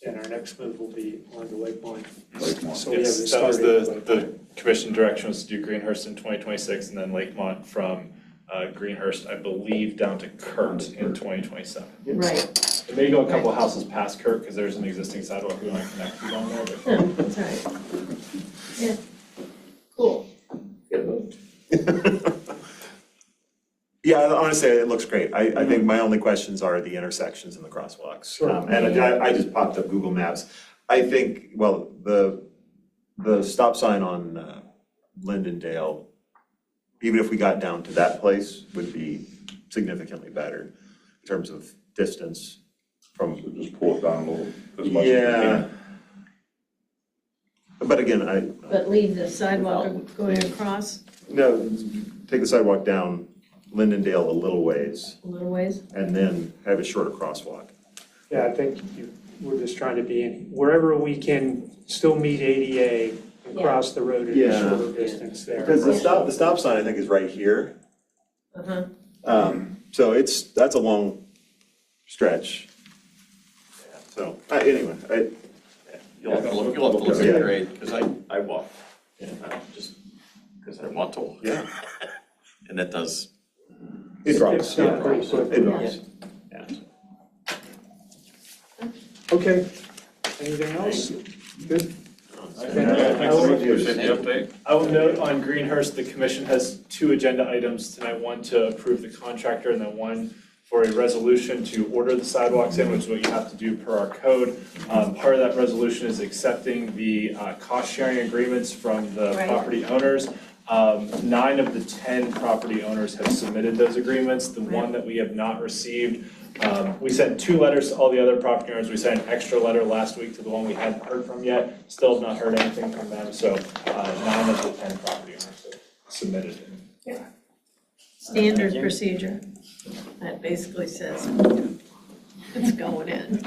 And our next move will be on the Lakemont. Lakemont. So we have Yes, the that was start of the commission direction was to do Greenhurst in 2026 and then Lakemont from Greenhurst, I believe, down to Kurt in 2027. Right, It may go a couple of houses past Kurt because there's an existing sidewalk we want to connect to on there, but yeah, that's all right. Yeah, cool. Good move. Yeah, honestly, it looks great. I think my only questions are the intersections and the crosswalks. Sure. And I just popped up Google Maps. I think, well, the stop sign on Lindendale, even if we got down to that place, would be significantly better in terms of distance from. So just pull it down a little, as much as you Yeah. can. But again, But leave the sidewalk going across no, take the sidewalk down Lindendale a little ways a little ways? and then have a shorter crosswalk. Yeah, I think we're just trying to be in, wherever we can still meet ADA and cross the road at a Yeah. shorter distance there. Because the stop sign, I think, is right here. Uh-huh. So that's a long stretch. So, anyway, You'll have to look at the grade, because I walk, just because I want to. Yeah. And that does. it drops. It's not pretty quick. It drops. Yeah. Okay, anything else? Good? I will note on Greenhurst, the commission has 2 agenda items tonight, one to approve the contractor and then one for a resolution to order the sidewalks in, which is what you have to do per our code. Part of that resolution is accepting the cost sharing agreements from the Right. property owners. 9 of the 10 property owners have submitted those agreements. The one that we have not received, we sent 2 letters to all the other property owners. We sent an extra letter last week to the one we hadn't heard from yet. Still have not heard anything from them, so 9 of the 10 property owners have submitted it. Standard procedure. That basically says it's going in.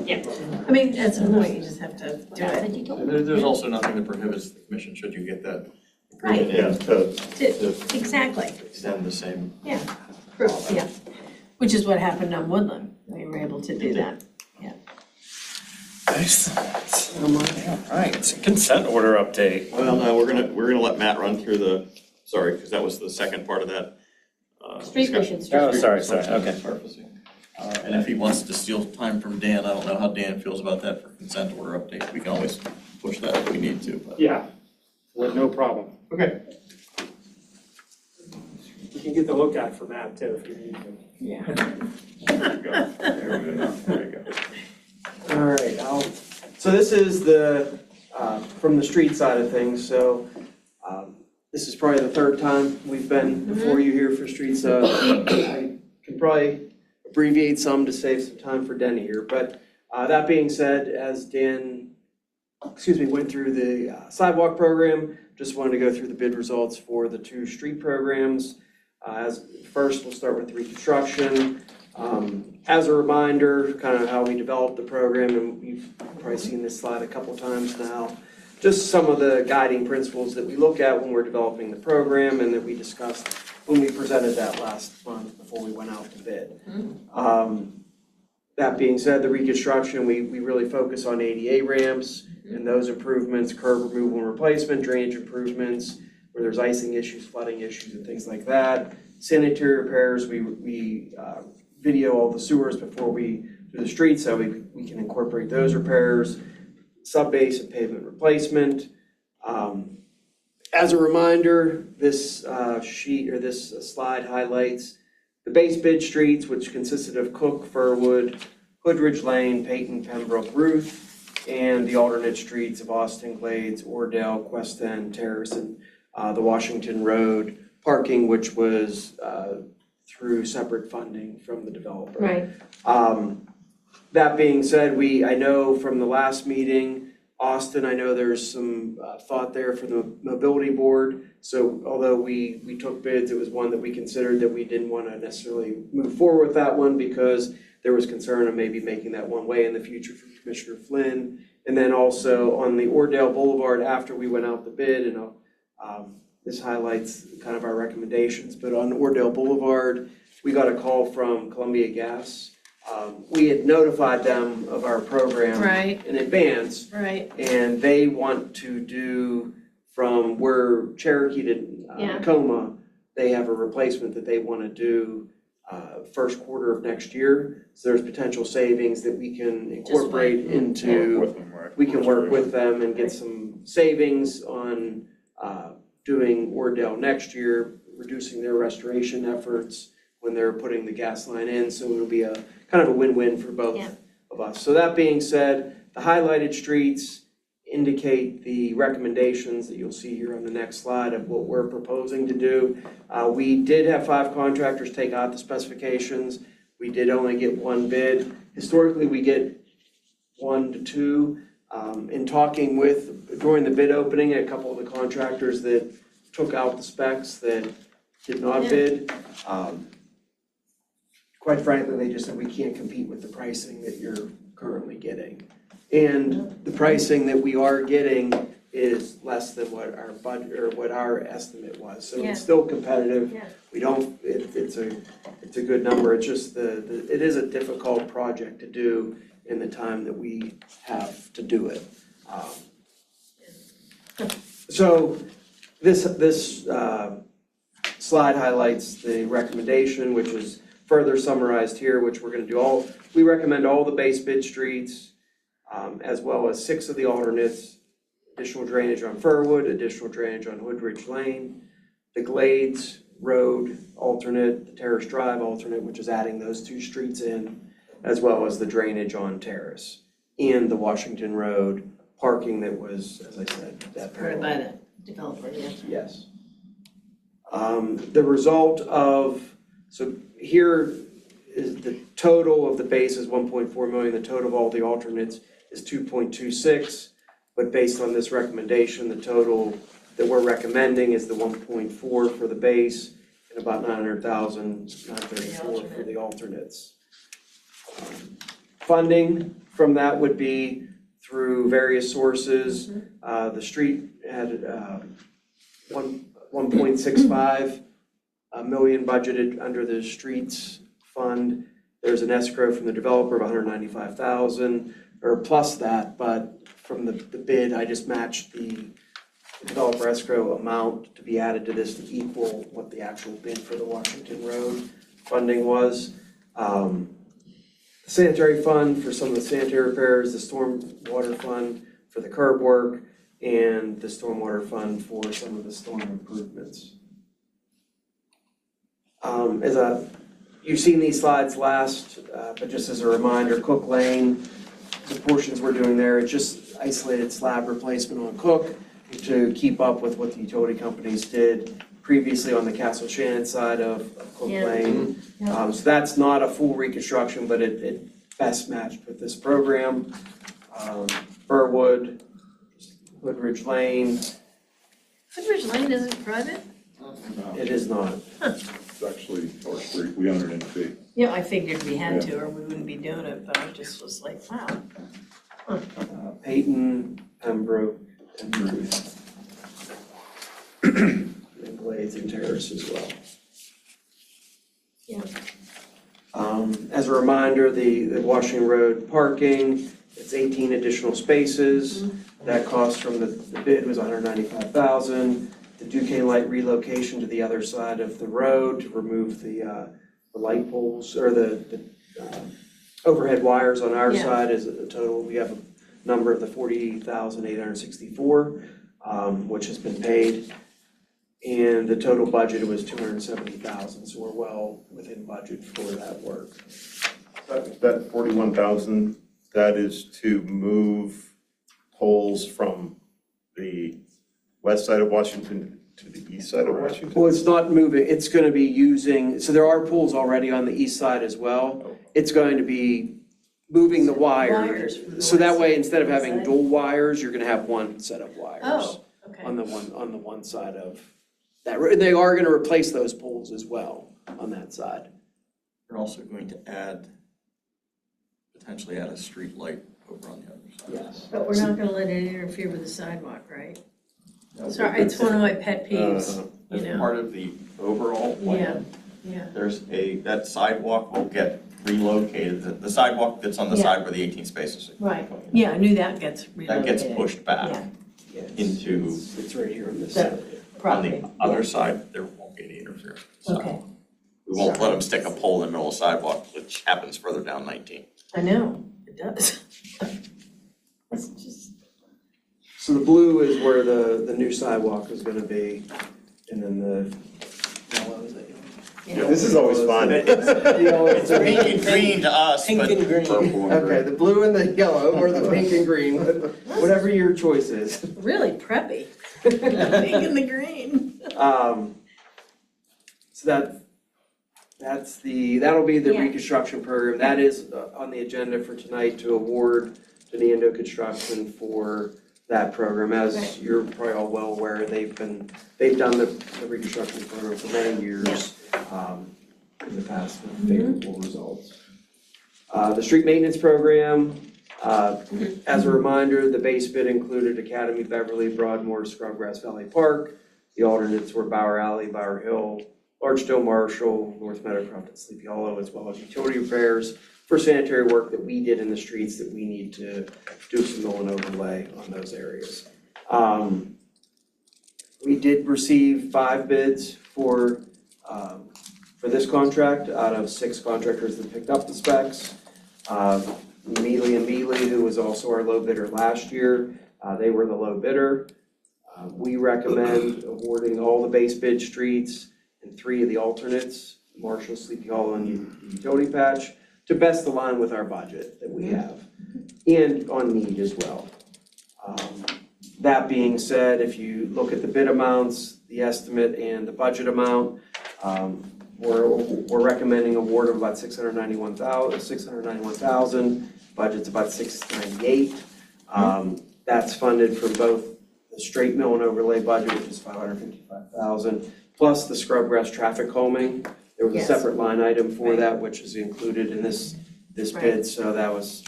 Yeah, I mean, at some point, you just have to do it. There's also nothing that prohibits the commission, should you get that Right. agreement in, Exactly, to extend the same. yeah, yeah. Which is what happened on Woodland. We were able to do that. Excellent. All right, consent order update. Well, no, we're gonna let Matt run through sorry, because that was the second part of that. Street vision, Oh, sorry, okay. Surfacing. And if he wants to steal time from Dan, I don't know how Dan feels about that for consent order update. We can always push that if we need to, but. Yeah, well, no problem. Okay. You can get the lookout for Matt too if you need to. Yeah. There you go. There you go. All right, so this is from the street side of things, so, this is probably the 3rd time we've been before you here for streets. I can probably abbreviate some to save some time for Denny here, but, that being said, as Dan, went through the sidewalk program, just wanted to go through the bid results for the 2 street programs. As first, we'll start with reconstruction. As a reminder, kind of how we developed the program, and you've probably seen this slide a couple times now, just some of the guiding principles that we look at when we're developing the program and that we discussed when we presented that last month before we went out to bid. That being said, the reconstruction, we really focus on ADA ramps and those improvements, curb removal and replacement, drainage improvements, where there's icing issues, flooding issues, and things like that. Sanitary repairs, we video all the sewers before we do the streets, so we can incorporate those repairs. Subbase and pavement replacement. As a reminder, this sheet or this slide highlights the base bid streets, which consisted of Cook, Furwood, Hoodridge Lane, Peyton, Pembroke, Ruth, and the alternate streets of Austin, Glades, Ordell, Quest End, Terrace, and the Washington Road parking, which was through separate funding from the developer. Right. That being said, I know from the last meeting, Austin, I know there's some thought there for the mobility board. So although we took bids, it was one that we considered that we didn't want to necessarily move forward with that one because there was concern of maybe making that one way in the future for Commissioner Flynn. And then also on the Ordale Boulevard, after we went out the bid, and this highlights kind of our recommendations, but on Ordale Boulevard, we got a call from Columbia Gas. We had notified them of our program Right. in advance, Right, and they want to do from where Cherokee to Yeah. Tacoma, they have a replacement that they want to do first quarter of next year. So there's potential savings that we can incorporate into, With them, right? we can work with them and get some savings on doing Ordale next year, reducing their restoration efforts when they're putting the gas line in. So it'll be a kind of a win-win for both Yeah. of us. So that being said, the highlighted streets indicate the recommendations that you'll see here on the next slide of what we're proposing to do. We did have 5 contractors take out the specifications. We did only get 1 bid. Historically, we get 1 to 2. In talking with, during the bid opening, a couple of the contractors that took out the specs that did not Yeah. bid, quite frankly, they just said we can't compete with the pricing that you're currently getting. And the pricing that we are getting is less than what our budget, or what our estimate was. So Yeah. it's still competitive. Yeah. We don't, it's a good number. It's just it is a difficult project to do in the time that we have to do it. So this slide highlights the recommendation, which is further summarized here, which we're gonna do we recommend all the base bid streets, as well as 6 of the alternates, additional drainage on Furwood, additional drainage on Woodridge Lane, the Glades Road alternate, the Terrace Drive alternate, which is adding those 2 streets in, as well as the drainage on Terrace, and the Washington Road parking that was, as I said, that heard by the developer, yeah. Yes. The result of, so here is the total of the base is 1.4 million, the total of all the alternates is 2.26, but based on this recommendation, the total that we're recommending is the 1.4 for the base and about 900,934 for the alternates. Funding from that would be through various sources. The street had 1.65 million budgeted under the streets fund. There's an escrow from the developer of 195,000, or plus that, but from the bid, I just matched the developer escrow amount to be added to this to equal what the actual bid for the Washington Road funding was. The sanitary fund for some of the sanitary repairs, the stormwater fund for the curb work, and the stormwater fund for some of the storm improvements. You've seen these slides last, but just as a reminder, Cook Lane, the portions we're doing there, it's just isolated slab replacement on Cook to keep up with what the utility companies did previously on the Castle Shannon side of Cook Yeah. Lane. So that's not a full reconstruction, but it best matched with this program. Burwood, Woodridge Lane, Woodridge Lane isn't private? it is not. It's actually our street, we own it in fee. Yeah, I figured we had to, or we wouldn't be doing it, but I just was like, wow. Peyton, Pembroke, and Ruth. And Glades and Terrace as well. Yeah. As a reminder, the Washington Road parking, it's 18 additional spaces. That cost from the bid was $195,000. The Duquesne Light relocation to the other side of the road to remove the light poles, or the overhead wires on our Yeah. side is a total, we have a number of the $40,864, which has been paid. And the total budget was $270,000, so we're well within budget for that work. That 41,000, that is to move poles from the west side of Washington to the east side of Washington? Well, it's not moving, it's gonna be using, so there are pools already on the east side as well. It's going to be moving the wire. Wires from the So that one way, side instead of to the having side? dual wires, you're gonna have one set of wires. Oh, okay. On the one side of that, and they are gonna replace those poles as well on that side. We're also going to potentially add a street light over on the other side. Yes. But we're not gonna let it interfere with the sidewalk, right? Sorry, it's one of my pet peeves, you As know? part of the overall plan, Yeah, that sidewalk will get relocated, the sidewalk that's on the Yeah. side where the 18 spaces. are. right. Yeah, I knew that gets That relocated. gets pushed back. Yeah, Yeah, Into- It's right here on this That- side. On property. the other side, there won't be any interference. with the Okay. sidewalk. We won't let them stick a pole in the middle of the sidewalk, which happens further down 19. I know, it does. It's just, So the blue is where the new sidewalk is gonna be, and then the yellow is it? yeah. This is always fun. It's pink and green to us, Pink but and green. Okay, the blue and the yellow, or the pink and green, whatever your choice is. Really preppy. The pink and the green. So that'll be the Yeah. reconstruction program. That is on the agenda for tonight to award to Neendo Construction for that program. As Right. you're probably all well aware, they've done the reconstruction program for many years, in the past with favorable results. The street maintenance program, as a reminder, the base bid included Academy, Beverly, Broadmoor, Scrubgrass Valley Park. The alternates were Bower Alley, Bower Hill, Archdale, Marshall, North Meadowcroft, and Sleepy Hollow, as well as utility repairs for sanitary work that we did in the streets that we need to do some mill and overlay on those areas. We did receive 5 bids for this contract out of 6 contractors that picked up the specs. Mealy and Mealy, who was also our low bidder last year, they were the low bidder. We recommend awarding all the base bid streets and 3 of the alternates, Marshall, Sleepy Hollow, and Utility Patch, to best align with our budget that we have, and on need as well. That being said, if you look at the bid amounts, the estimate and the budget amount, we're recommending award of about $691,000, budget's about $698,000. That's funded from both the straight mill and overlay budget, which is $555,000, plus the Scrubgrass traffic calming. There was a Yes. separate line item for Right. that, which is included in this Right. bid, so that was,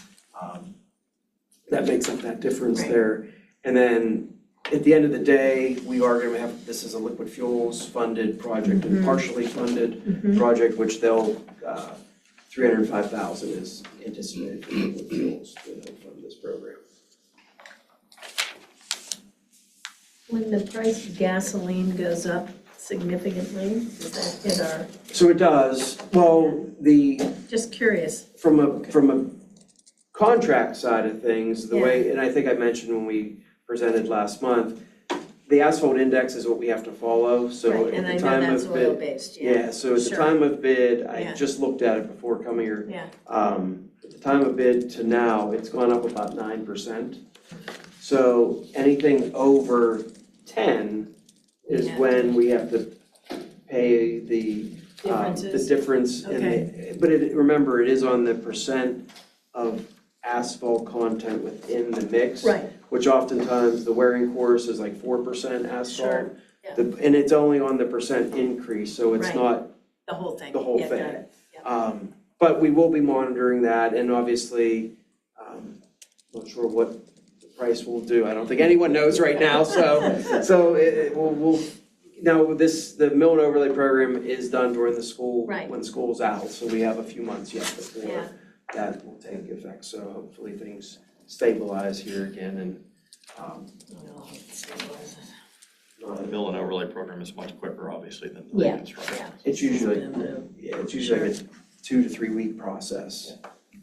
that makes up that difference Right. there. And then, at the end of the day, we are gonna have, this is a liquid fuels funded project and partially funded project, which they'll, 305,000 is anticipated for liquid fuels from this program. When the price of gasoline goes up significantly, does that hit our, So it does, well, just curious. from a contract side of things, the way, and I think I mentioned when we presented last month, the asphalt index is what we have to follow, so Right, at and I the know time that's of bid. oil-based, yeah. Yeah, so at the Sure. time of bid, I Yeah. just looked at it before coming here. Yeah, At the time of bid to now, it's gone up about 9%. So anything over 10 is Yeah. when we have to pay the differences. difference in the, but remember, it is on the percent of asphalt content within the mix. Right, Which oftentimes the wearing course is like 4% asphalt. Sure, yeah. And it's only on the percent increase, so it's Right. not the whole thing. the whole Yeah, got thing. it. Yeah. But we will be monitoring that, and obviously, not sure what the price will do. I don't think anyone knows right now, so we'll, now this, the mill and overlay program is done during the school, Right. when school's out, so we have a few months yet before Yeah. that will take effect, so hopefully things stabilize here again and, Well, it's stabilized. the mill and overlay program is much quicker, obviously, than the Yeah, reconstruction. yeah. it's usually, Yeah. it's usually like a 2 to 3 week process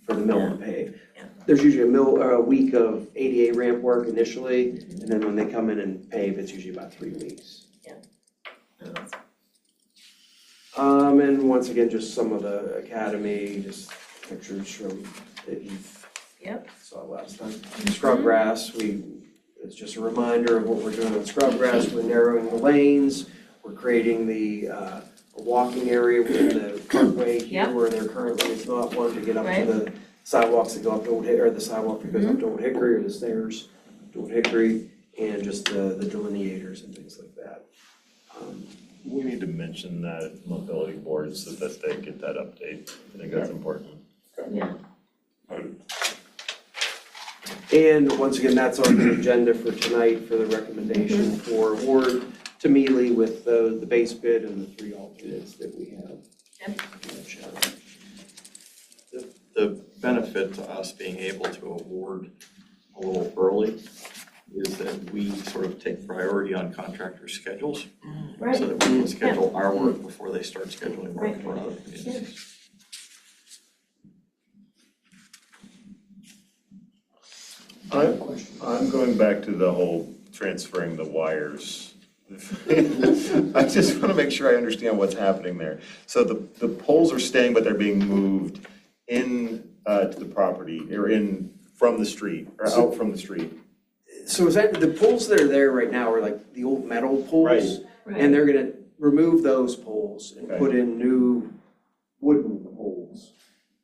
for the mill and pave. Yeah. There's usually a week of ADA ramp work initially, and then when they come in and pave, it's usually about 3 weeks. No, that's- And once again, just some of the academy, just pictures from that you Yep. saw last time. Scrubgrass, it's just a reminder of what we're doing on Scrubgrass. We're narrowing the lanes, we're creating a walking area within the parkway here Yep. where there currently is not one to get up to Right. the sidewalks that go up to Old Hickory, or the sidewalk that goes up to Old Hickory, or the stairs to Old Hickory, and just the delineators and things like that. We need to mention that at mobility boards so that they get that update. I think that's important. Yeah. And once again, that's on the agenda for tonight for the recommendation for award to Mealy with the base bid and the 3 alternates that we have. Yep. The benefit to us being able to award a little early is that we sort of take priority on contractor schedules. Right. So that we can schedule our work before they start scheduling work Right. for other communities. I'm going back to the whole transferring the wires. I just want to make sure I understand what's happening there. So the poles are staying, but they're being moved in to the property, or in from the street, or out from the street. So is that, the poles that are there right now are like the old metal poles? Right. And they're gonna remove those poles and Okay. put in new wooden poles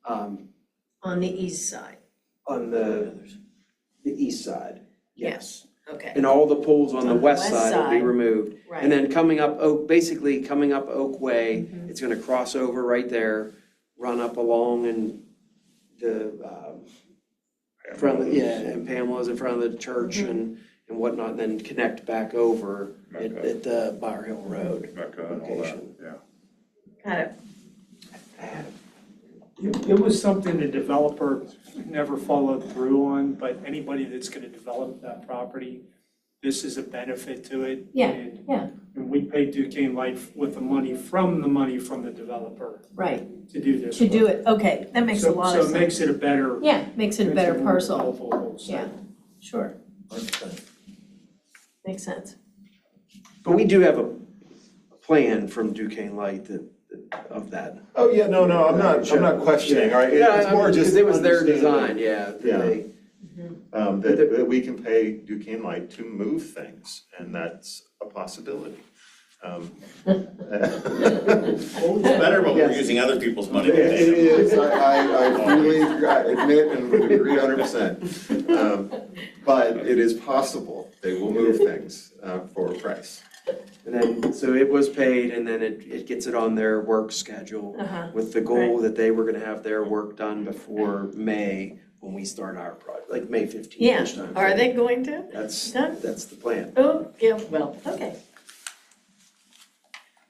On the east side, on the east side, yes. okay, And all the poles on the west side will be side. removed. right. And then coming up Oak, basically coming up Oak Way, it's gonna cross over right there, run up along and the, front of, and Pamela's in front of the church and whatnot, and then connect back over at the Bower Hill Road Mecca and all that, location. yeah. Got it. It was something the developer never followed through on, but anybody that's gonna develop that property, this is a benefit to it. Yeah, And- yeah. And we paid Duquesne Light with the money from the developer Right, to do this. to do work. it, okay, that makes a lot of So it sense. makes it a better. Yeah, makes it a better more parcel, developable whole site. yeah, sure, makes sense. But we do have a plan from Duquesne Light of that. Oh, yeah, no, I'm not questioning, all right? It's more just Because it was their understanding, design, yeah. Yeah. They- that we can pay Duquesne Light to move things, and that's a possibility. It's better when we're Yes. using other people's money. It is, I freely admit and would agree 100%. But it is possible, they will move things for a price. And then, so it was paid, and then it gets it on their work schedule Uh-huh. with the goal that they were gonna have their work done before May, when we start our project, like May 15th. Yeah, each time. are they going to? That's Done? the plan. Oh, yeah, well, okay.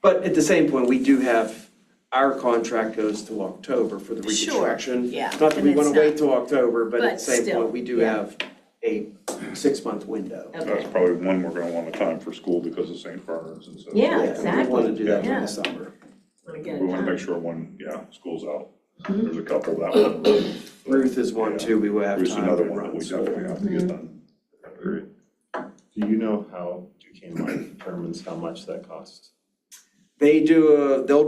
But at the same point, we do have, our contract goes to October for the Sure, reconstruction. yeah, Not that we and wanna it's wait not- till October, but at but the same still, point, we do yeah. have a 6-month window. That's Okay, probably one we're gonna want to time for school because of St. Bernard's and so. Yeah, We exactly. wanna do that in Yeah. the summer. wanna get We it want to make done. sure when, school's out. Mm-hmm. There's a couple that one. Ruth is one too, we will have There's time to another one that run we school. definitely have to get done. Agreed. Do you know how Duquesne Light determines how much that costs? They'll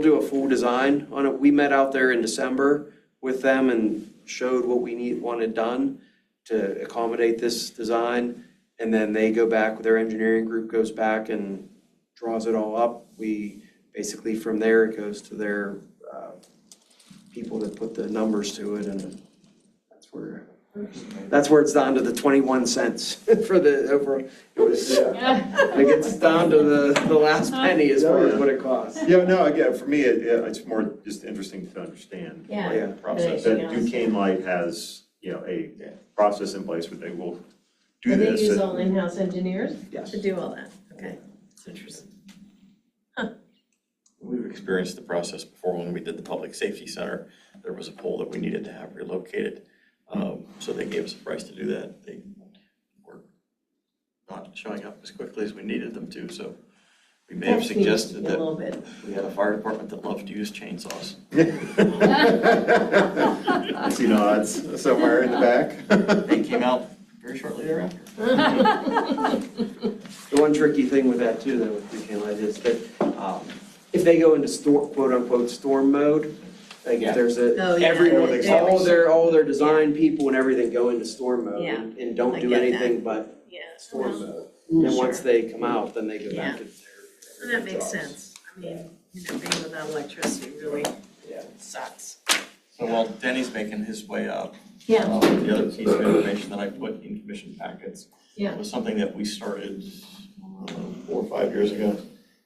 do a full design on it. We met out there in December with them and showed what we wanted done to accommodate this design. And then they go back, their engineering group goes back and draws it all up. We, basically from there, it goes to their people that put the numbers to it, and that's where it's down to the 21 cents for the over. It gets down to the last penny as far as what it costs. Yeah, no, again, for me, it's more just interesting to understand. Yeah. Yeah. The process, Anything that else? Duquesne Light has, a process in place where they will do And they this. use and- all in-house engineers Yes. to do all that, okay, it's interesting. We've experienced the process before when we did the public safety center. There was a pole that we needed to have relocated. So they gave us a price to do that. They were not showing up as quickly as we needed them to, so we may have That seems suggested a that little bit. we had a fire department that loved to use chainsaws. I see nods somewhere in the back. They came out very shortly thereafter. The one tricky thing with that too, though, with Duquesne Light is that if they go into quote unquote storm mode, like Yeah. if there's Oh, yeah. everyone, They all always- their design people and everything go into storm mode Yeah. and don't I do get anything but Yeah. storm well, mode. And Sure. once they come out, then they go Yeah. back to And that makes sense. I mean, being without electricity really Yeah. sucks. So while Denny's making his way up, Yeah, the other piece of information that I put in commission packets Yeah. was something that we started 4 or 5 years ago,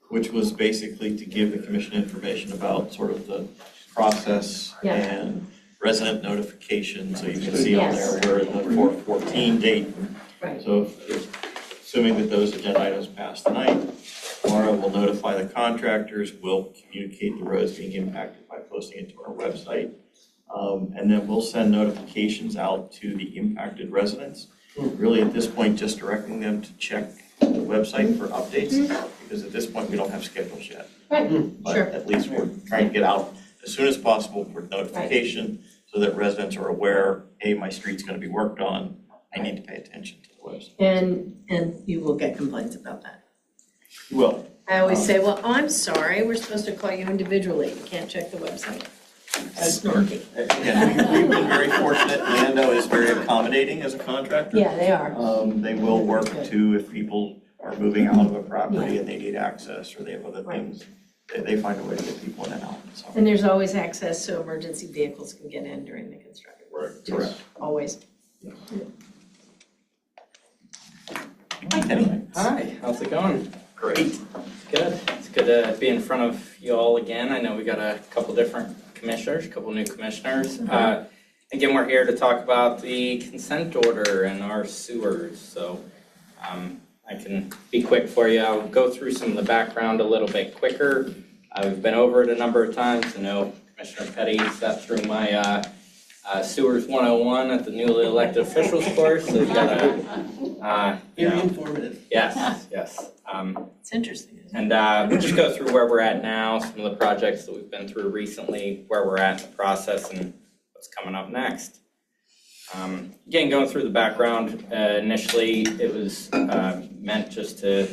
which was basically to give the commission information about sort of the process Yeah. and resident notification, so you can see on there Yes. where the 4/14 date. right. So assuming that those agenda items pass tonight, Laura will notify the contractors, we'll communicate the roads being impacted by posting it to our website. And then we'll send notifications out to the impacted residents. Really, at this point, just directing them to check the website for updates, because at this point, we don't have schedules yet. Right, But sure. at least we're trying to get out as soon as possible for notification, so that residents are aware, hey, my street's gonna be worked on, I need to pay attention to the website. And you will get complaints about that. Well, I always say, well, I'm sorry, we're supposed to call you individually, you can't check the website. Snarky. again, we've been very fortunate, Lando is very accommodating as a contractor. Yeah, they are. They will work to, if people are moving out of a property and they need access or they have other things, they find a way to get people in and out, so. And there's always access so emergency vehicles can get in during the construction. Correct. Always. Anyway, Hi, how's it going? great. Good. It's good to be in front of you all again. I know we got a couple different commissioners, a couple new commissioners. Again, we're here to talk about the consent order and our sewers. So I can be quick for you. I'll go through some of the background a little bit quicker. We've been over it a number of times. I know Commissioner Petty sat through my Sewers 101 at the newly elected officials course. So we've got a, Very informative. yes. It's interesting. And we'll just go through where we're at now, some of the projects that we've been through recently, where we're at in the process, and what's coming up next. Again, going through the background, initially it was meant just to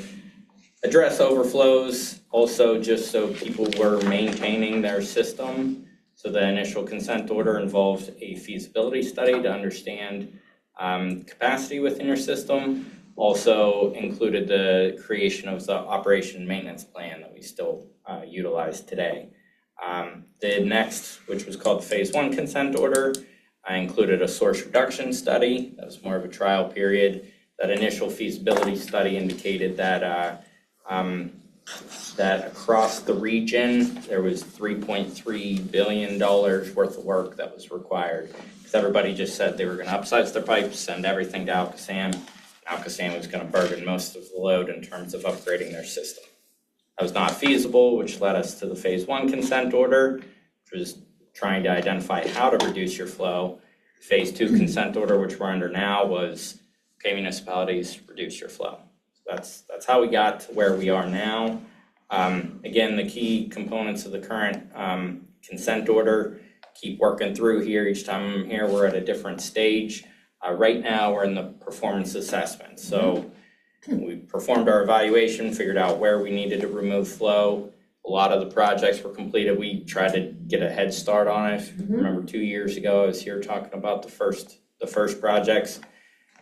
address overflows, also just so people were maintaining their system. So the initial consent order involved a feasibility study to understand capacity within your system. Also included the creation of the operation maintenance plan that we still utilize today. The next, which was called the phase 1 consent order, included a source reduction study. That was more of a trial period. That initial feasibility study indicated that that across the region, there was $3.3 billion worth of work that was required. Because everybody just said they were gonna upsize their pipes, send everything to Alcoasam. Alcoasam was gonna burden most of the load in terms of upgrading their system. That was not feasible, which led us to the phase 1 consent order, which was trying to identify how to reduce your flow. Phase 2 consent order, which we're under now, was, okay, municipalities, reduce your flow. So that's how we got to where we are now. Again, the key components of the current consent order, keep working through here. Each time I'm here, we're at a different stage. Right now, we're in the performance assessment. So we performed our evaluation, figured out where we needed to remove flow. A lot of the projects were completed. We tried to get a head start on it. Remember 2 years ago, I was here talking about the first projects.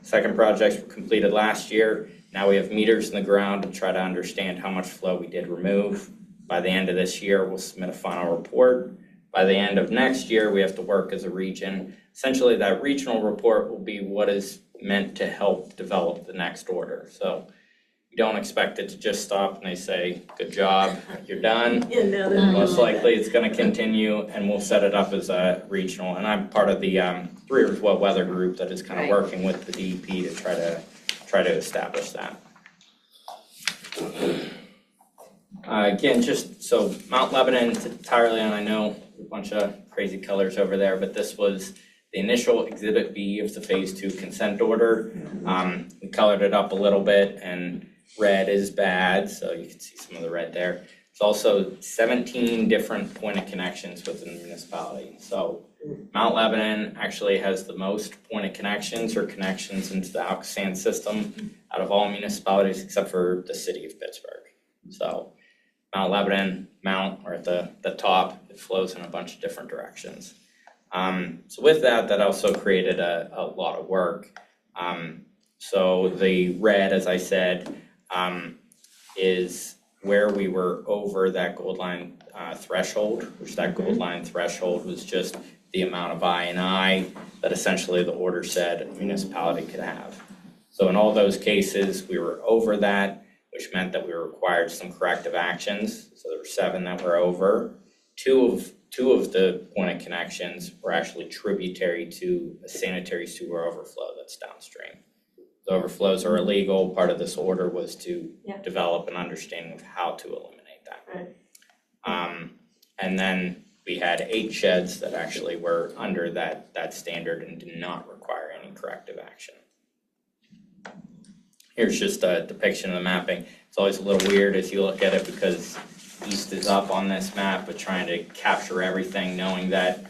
Second projects were completed last year. Now we have meters in the ground to try to understand how much flow we did remove. By the end of this year, we'll submit a final report. By the end of next year, we have to work as a region. Essentially, that regional report will be what is meant to help develop the next order. So we don't expect it to just stop and they say, good job, you're done. Yeah, no, they're not Most like likely, it's gonna continue and we'll set it up as a regional. And I'm part of the Three Rivers Wet Weather Group that is kind of Right. working with the DEP to try to establish that. Again, just so Mount Lebanon entirely, and I know a bunch of crazy colors over there, but this was the initial Exhibit B of the Phase 2 consent order. We colored it up a little bit, and red is bad, so you can see some of the red there. There's also 17 different point of connections within the municipality. So Mount Lebanon actually has the most point of connections or connections into the Alcoasam system out of all municipalities except for the city of Pittsburgh. So Mount Lebanon, are at the top. It flows in a bunch of different directions. So with that also created a lot of work. So the red, as I said, is where we were over that gold line threshold, which that gold line threshold was just the amount of I&I that essentially the order said a municipality could have. So in all those cases, we were over that, which meant that we required some corrective actions. So there were 7 that were over. Two of the point of connections were actually tributary to a sanitary sewer overflow that's downstream. The overflows are illegal. Part of this order was to develop an understanding of how to eliminate that. Right. And then we had 8 sheds that actually were under that standard and did not require any corrective action. Here's just a depiction of the mapping. It's always a little weird as you look at it because east is up on this map, but trying to capture everything, knowing that,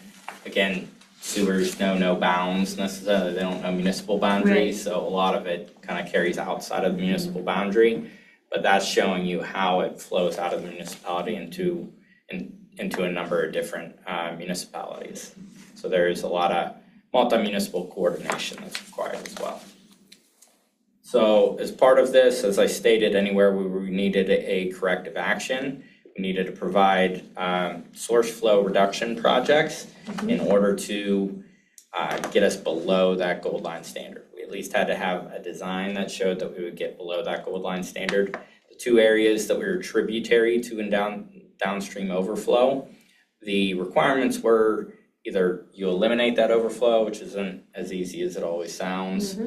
again, sewers know no bounds necessarily. They don't know municipal boundaries, so a lot of it kind of carries outside of the municipal boundary. But that's showing you how it flows out of the municipality into a number of different municipalities. So there is a lot of multi-municipal coordination that's required as well. So as part of this, as I stated, anywhere we needed a corrective action, we needed to provide source flow reduction projects in order to get us below that gold line standard. We at least had to have a design that showed that we would get below that gold line standard. The 2 areas that we were tributary to and downstream overflow, the requirements were either you eliminate that overflow, which isn't as easy as it always sounds.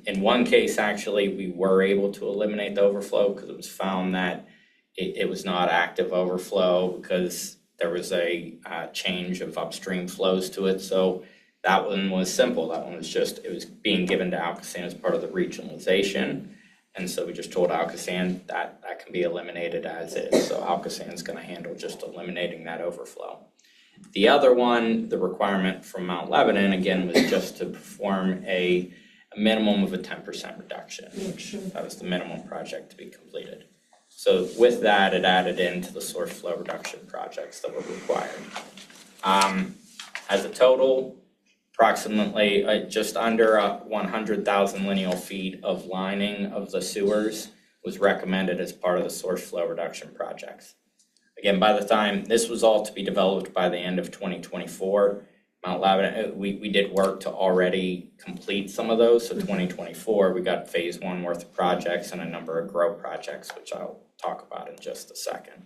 In one case, actually, we were able to eliminate the overflow because it was found that it was not active overflow because there was a change of upstream flows to it. So that one was simple. That one was just, it was being given to Alcosan as part of the regionalization. And so we just told Alcosan that can be eliminated as is. So Alcosan's going to handle just eliminating that overflow. The other one, the requirement from Mount Lebanon, again, was just to perform a minimum of a 10% reduction, which that was the minimum project to be completed. So with that, it added into the source flow reduction projects that were required. As a total, approximately just under 100,000 lineal feet of lining of the sewers was recommended as part of the source flow reduction projects. Again, by the time this was all to be developed by the end of 2024, Mount Lebanon, we did work to already complete some of those. So 2024, we got phase 1 worth of projects and a number of grow projects, which I'll talk about in just a second.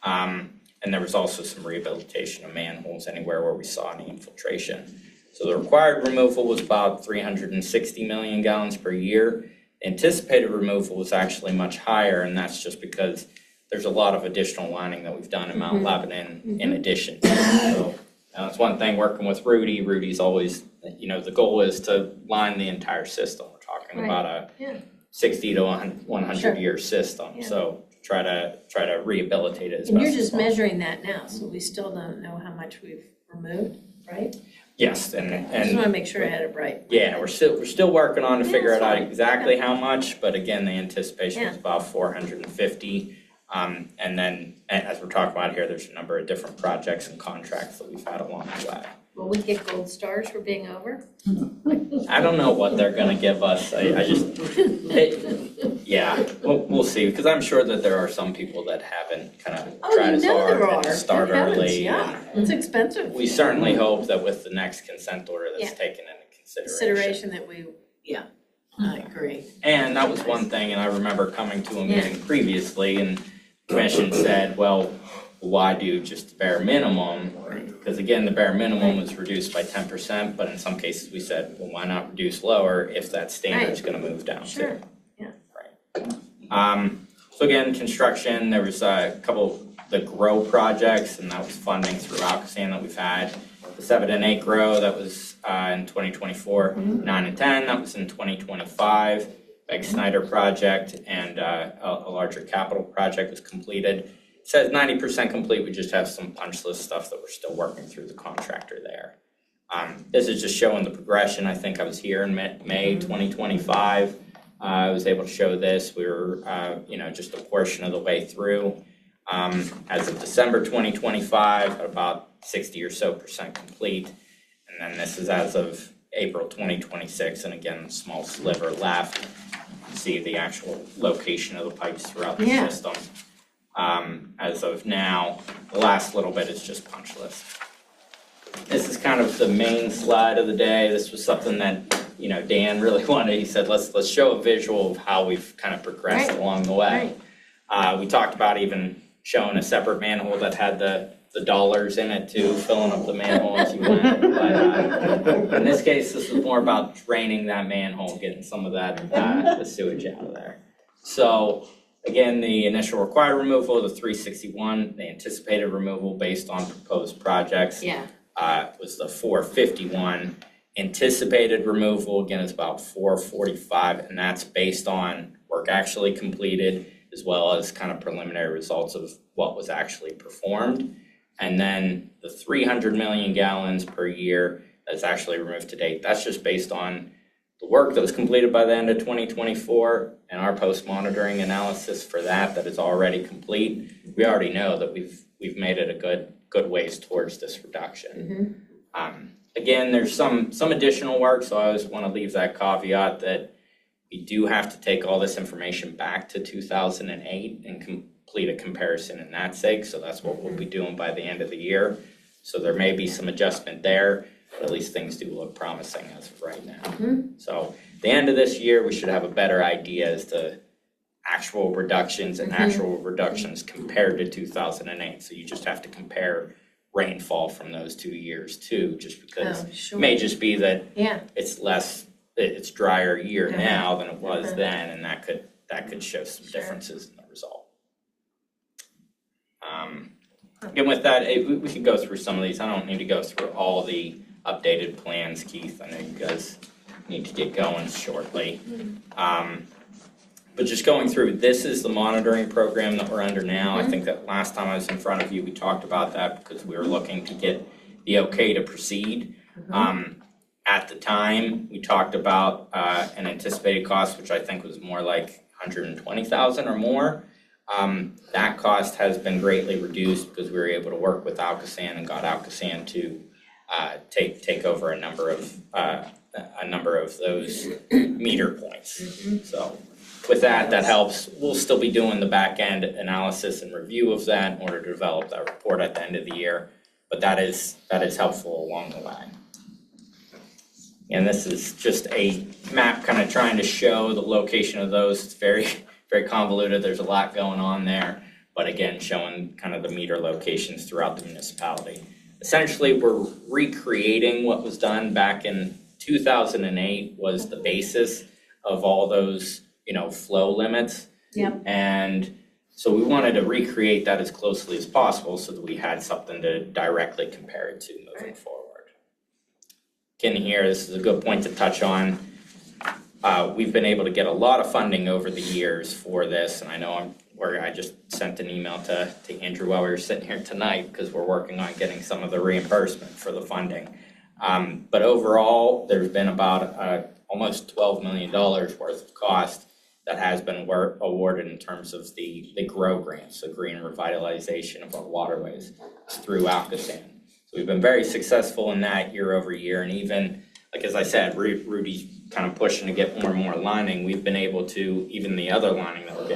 And there was also some rehabilitation of manholes anywhere where we saw any infiltration. So the required removal was about 360 million gallons per year. The anticipated removal was actually much higher, and that's just because there's a lot of additional lining that we've done in Mount Lebanon in addition. So that's one thing working with Rudy. Rudy's always, the goal is to line the entire system. We're talking about a 60 to 100 year system. Yeah. So try to rehabilitate it as And best you're as just possible. measuring that now, so we still don't know how much we've removed, right? Yes, and I just wanna make sure I had it right. yeah, we're still working on to Yeah, figure it's out fine. exactly how much, but again, the anticipation is Yeah. about 450. And then, as we're talking about here, there's a number of different projects and contracts that we've had along the way. Will we get gold stars for being over? I don't know what they're gonna give us, we'll see, because I'm sure that there are some people that haven't kind of Oh, tried you as know hard there and are. start Good heavens, early. yeah, it's expensive. We certainly hope that with the next consent order that's Yeah. taken into Consideration that we, I agree. And that was one thing, and I remember coming to a meeting previously, and the commission said, well, why do just the bare minimum? Because again, the bare minimum was reduced by 10%, but in some cases we said, well, why not reduce lower if that standard's gonna move down too? sure, yeah. Right. So again, construction, there was a couple, the GROW projects, and that was funding through Alcosan that we've had. The 7 and 8 GROW, that was in 2024, 9 and 10, that was in 2025. Beck Snyder project and a larger capital project was completed. It says 90% complete, we just have some punch list stuff that we're still working through the contractor there. This is just showing the progression. I think I was here in May 2025. I was able to show this. We were, just a portion of the way through. As of December 2025, about 60 or so % complete. And then this is as of April 2026, and again, small sliver left. You can see the actual location of the pipes throughout the system. As of now, the last little bit is just punch list. this is kind of the main slide of the day. This was something that, Dan really wanted. He said, let's show a visual of how we've kind of progressed Right. along the way. We talked about even showing a separate manhole that had the dollars in it too, filling up the manhole as you went. But in this case, this was more about draining that manhole, getting some of that, the sewage out of there. So again, the initial required removal of the 361, the anticipated removal based on proposed projects was the 451. Anticipated removal, again, is about 445, and that's based on work actually completed, as well as kind of preliminary results of what was actually performed. And then the 300 million gallons per year that's actually removed to date, that's just based on the work that was completed by the end of 2024 and our post-monitoring analysis for that is already complete. We already know that we've made it a good ways towards this reduction. Again, there's some additional work, so I always want to leave that caveat that we do have to take all this information back to 2008 and complete a comparison in that sake. So that's what we'll be doing by the end of the year. So there may be some adjustment there, but at least things do look promising as of right now. So at the end of this year, we should have a better idea as to actual reductions and actual reductions compared to 2008. So you just have to compare rainfall from those 2 years too, just because it may just be that it's drier year now than it was then, and that could show some differences in the result. Again, with that, we can go through some of these. I don't need to go through all the updated plans, Keith. I know you guys need to get going shortly. But just going through, this is the monitoring program that we're under now. I think that last time I was in front of you, we talked about that because we were looking to get the okay to proceed. At the time, we talked about an anticipated cost, which I think was more like $120,000 or more. That cost has been greatly reduced because we were able to work with Alcosan and got Alcosan to take over a number of those meter points. So with that helps. We'll still be doing the back end analysis and review of that in order to develop that report at the end of the year. But that is helpful along the way. And this is just a map kind of trying to show the location of those. It's very, very convoluted. There's a lot going on there. But again, showing kind of the meter locations throughout the municipality. Essentially, we're recreating what was done back in 2008 was the basis of all those, flow limits. And so we wanted to recreate that as closely as possible so that we had something to directly compare it to moving forward. Again, here, this is a good point to touch on. We've been able to get a lot of funding over the years for this, and I know I just sent an email to Andrew while we were sitting here tonight because we're working on getting some of the reimbursement for the funding. But overall, there's been about almost $12 million worth of cost that has been awarded in terms of the GROW grants, so green revitalization of our waterways through Alcosan. So we've been very successful in that year over year, and even, like as I said, Rudy's kind of pushing to get more and more lining. We've been able to, even the other lining that we're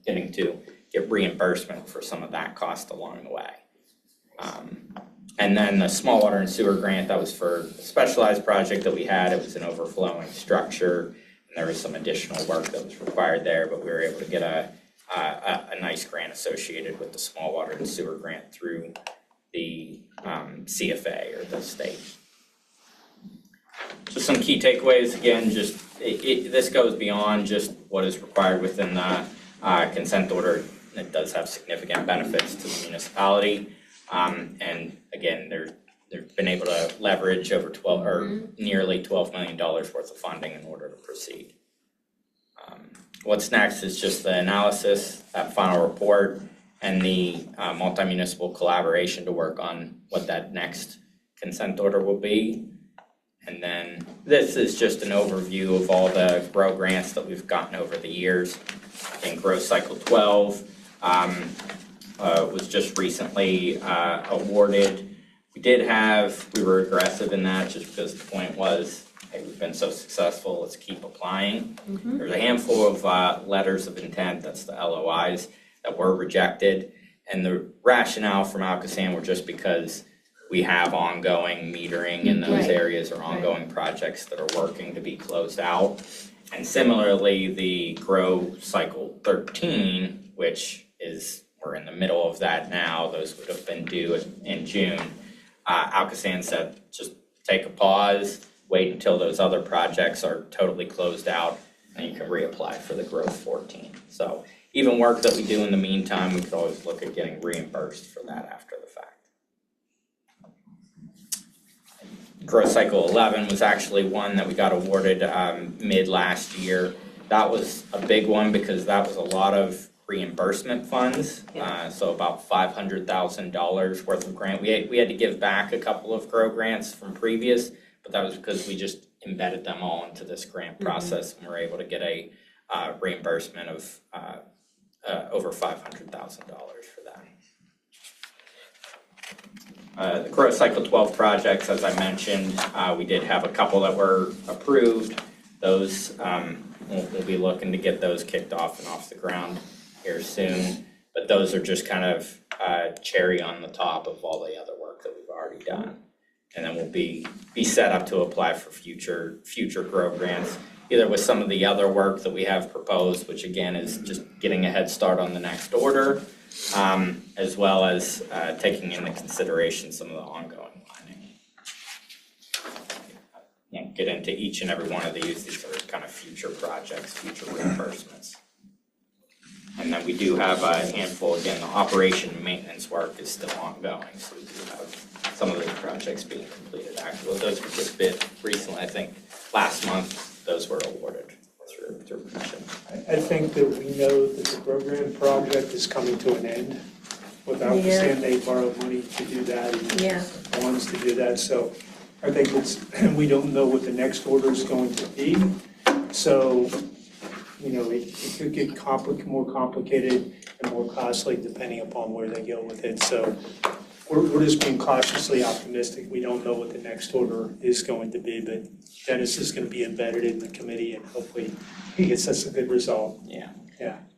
getting to, get reimbursement for some of that cost along the way. And then the small water and sewer grant, that was for a specialized project that we had. It was an overflowing structure, and there was some additional work that was required there, but we were able to get a nice grant associated with the small water and sewer grant through the CFA or the state. So some key takeaways, again, just this goes beyond just what is required within the consent order. It does have significant benefits to the municipality. And again, they've been able to leverage over nearly $12 million worth of funding in order to proceed. What's next is just the analysis, that final report, and the multi-municipal collaboration to work on what that next consent order will be. And then this is just an overview of all the GROW grants that we've gotten over the years. In GROW Cycle 12 was just recently awarded. We were aggressive in that just because the point was, hey, we've been so successful, let's keep applying. There's a handful of letters of intent, that's the LOIs, that were rejected. And the rationale from Alcosan were just because we have ongoing metering in those Right. areas or ongoing projects that are working to be closed out. And similarly, the Grow Cycle 13, which is, we're in the middle of that now, those would have been due in June. Alcoasand said, just take a pause, wait until those other projects are totally closed out, and you can reapply for the Growth 14. So even work that we do in the meantime, we could always look at getting reimbursed for that after the fact. Growth Cycle 11 was actually one that we got awarded mid last year. That was a big one because that was a lot of reimbursement funds, so about $500,000 worth of grant. We had to give back a couple of Grow grants from previous, but that was because we just embedded them all into this grant process and we're able to get a reimbursement of over $500,000 for that. The Growth Cycle 12 projects, as I mentioned, we did have a couple that were approved. Those, we'll be looking to get those kicked off and off the ground here soon. But those are just kind of cherry on the top of all the other work that we've already done. And then we'll be set up to apply for future Grow grants, either with some of the other work that we have proposed, which again is just getting a head start on the next order, as well as taking into consideration some of the ongoing lining. Won't get into each and every one of these. These are kind of future projects, future reimbursements. And then we do have a handful, again, the operation and maintenance work is still ongoing, so we do have some of those projects being completed. Actually, those were just bid recently, I think last month, those were awarded through commission. I think that we know that the program project is coming to an end. Without saying they borrowed money to do that and bonds to do that, so I think we don't know what the next order is going to be. So, it could get more complicated and more costly depending upon where they go with it. So we're just being cautiously optimistic. We don't know what the next order is going to be, but Dennis is going to be embedded in the committee and hopefully he gets us a good result. Yeah.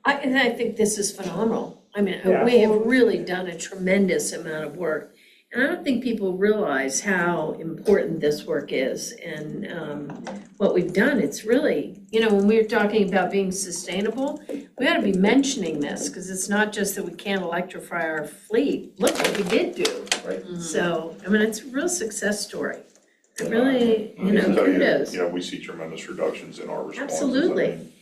And I think this is phenomenal. I mean, Yeah. we have really done a tremendous amount of work. And I don't think people realize how important this work is and what we've done. It's really, when we're talking about being sustainable, we ought to be mentioning this because it's not just that we can't electrify our fleet. Look what we did do. Right. So, I mean, it's a real success story. It really, kudos. We see tremendous reductions in our responses. Absolutely. I mean,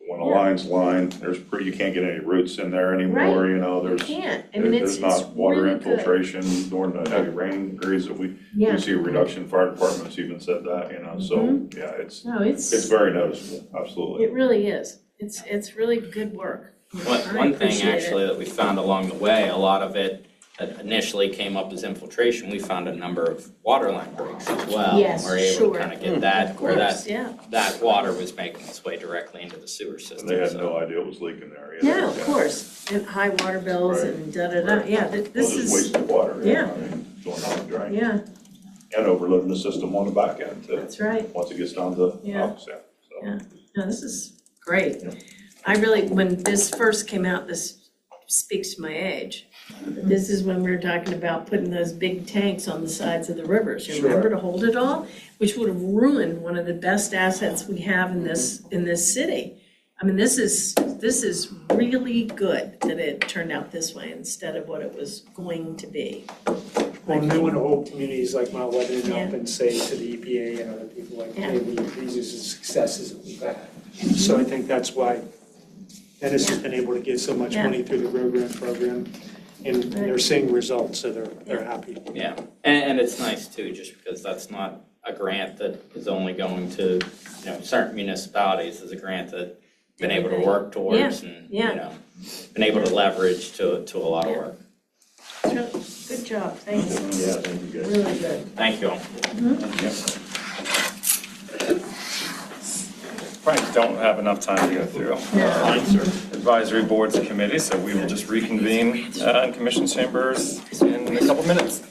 when a line's lined, you can't get any roots in there anymore, You there's. can't. I mean, it's There's not water really good. infiltration during the heavy rain periods that we Yeah. see a reduction. Fire departments even said that, so, yeah, it's very noticeable, absolutely. It really is. It's really good work. I One thing appreciate it. actually that we found along the way, a lot of it that initially came up as infiltration, we found a number of water line breaks as well. Yes, We're able sure. to kind of get that, Of where course, yeah. that water was making its way directly into the sewer system. And they had so- no idea it was leaking there. No, of course, and high water bills Right. and da-da-da, yeah, this Well, is, just wasted water, Yeah. I mean, going down the drain. yeah, And overloading the system on the back end too, that's right. once it gets down to Yeah. opposite, so. Yeah. No, this is great. I really, when this first came out, this speaks to my age. This is when we were talking about putting those big tanks on the sides of the rivers, you remember, to hold it all? Which would have ruined one of the best assets we have in this city. I mean, this is really good that it turned out this way instead of what it was going to be. Well, and then when the whole communities like Mount Lebanon Yeah. up and say to the EPA and other people like, Yeah. hey, these are the successes that we've had. So I think that's why Dennis has been able to get so much Yeah. money through the Grow Grant program. And they're seeing results, so they're happy. Yeah, and it's nice too, just because that's not a grant that is only going to, certain municipalities. It's a grant that been able to work towards and, been able to leverage to a lot of work. Good job, thanks. Yeah, thank you guys. Really good. Thank you all. Probably don't have enough time to go through advisory boards and committees, so we will just reconvene in commission chambers in a couple minutes.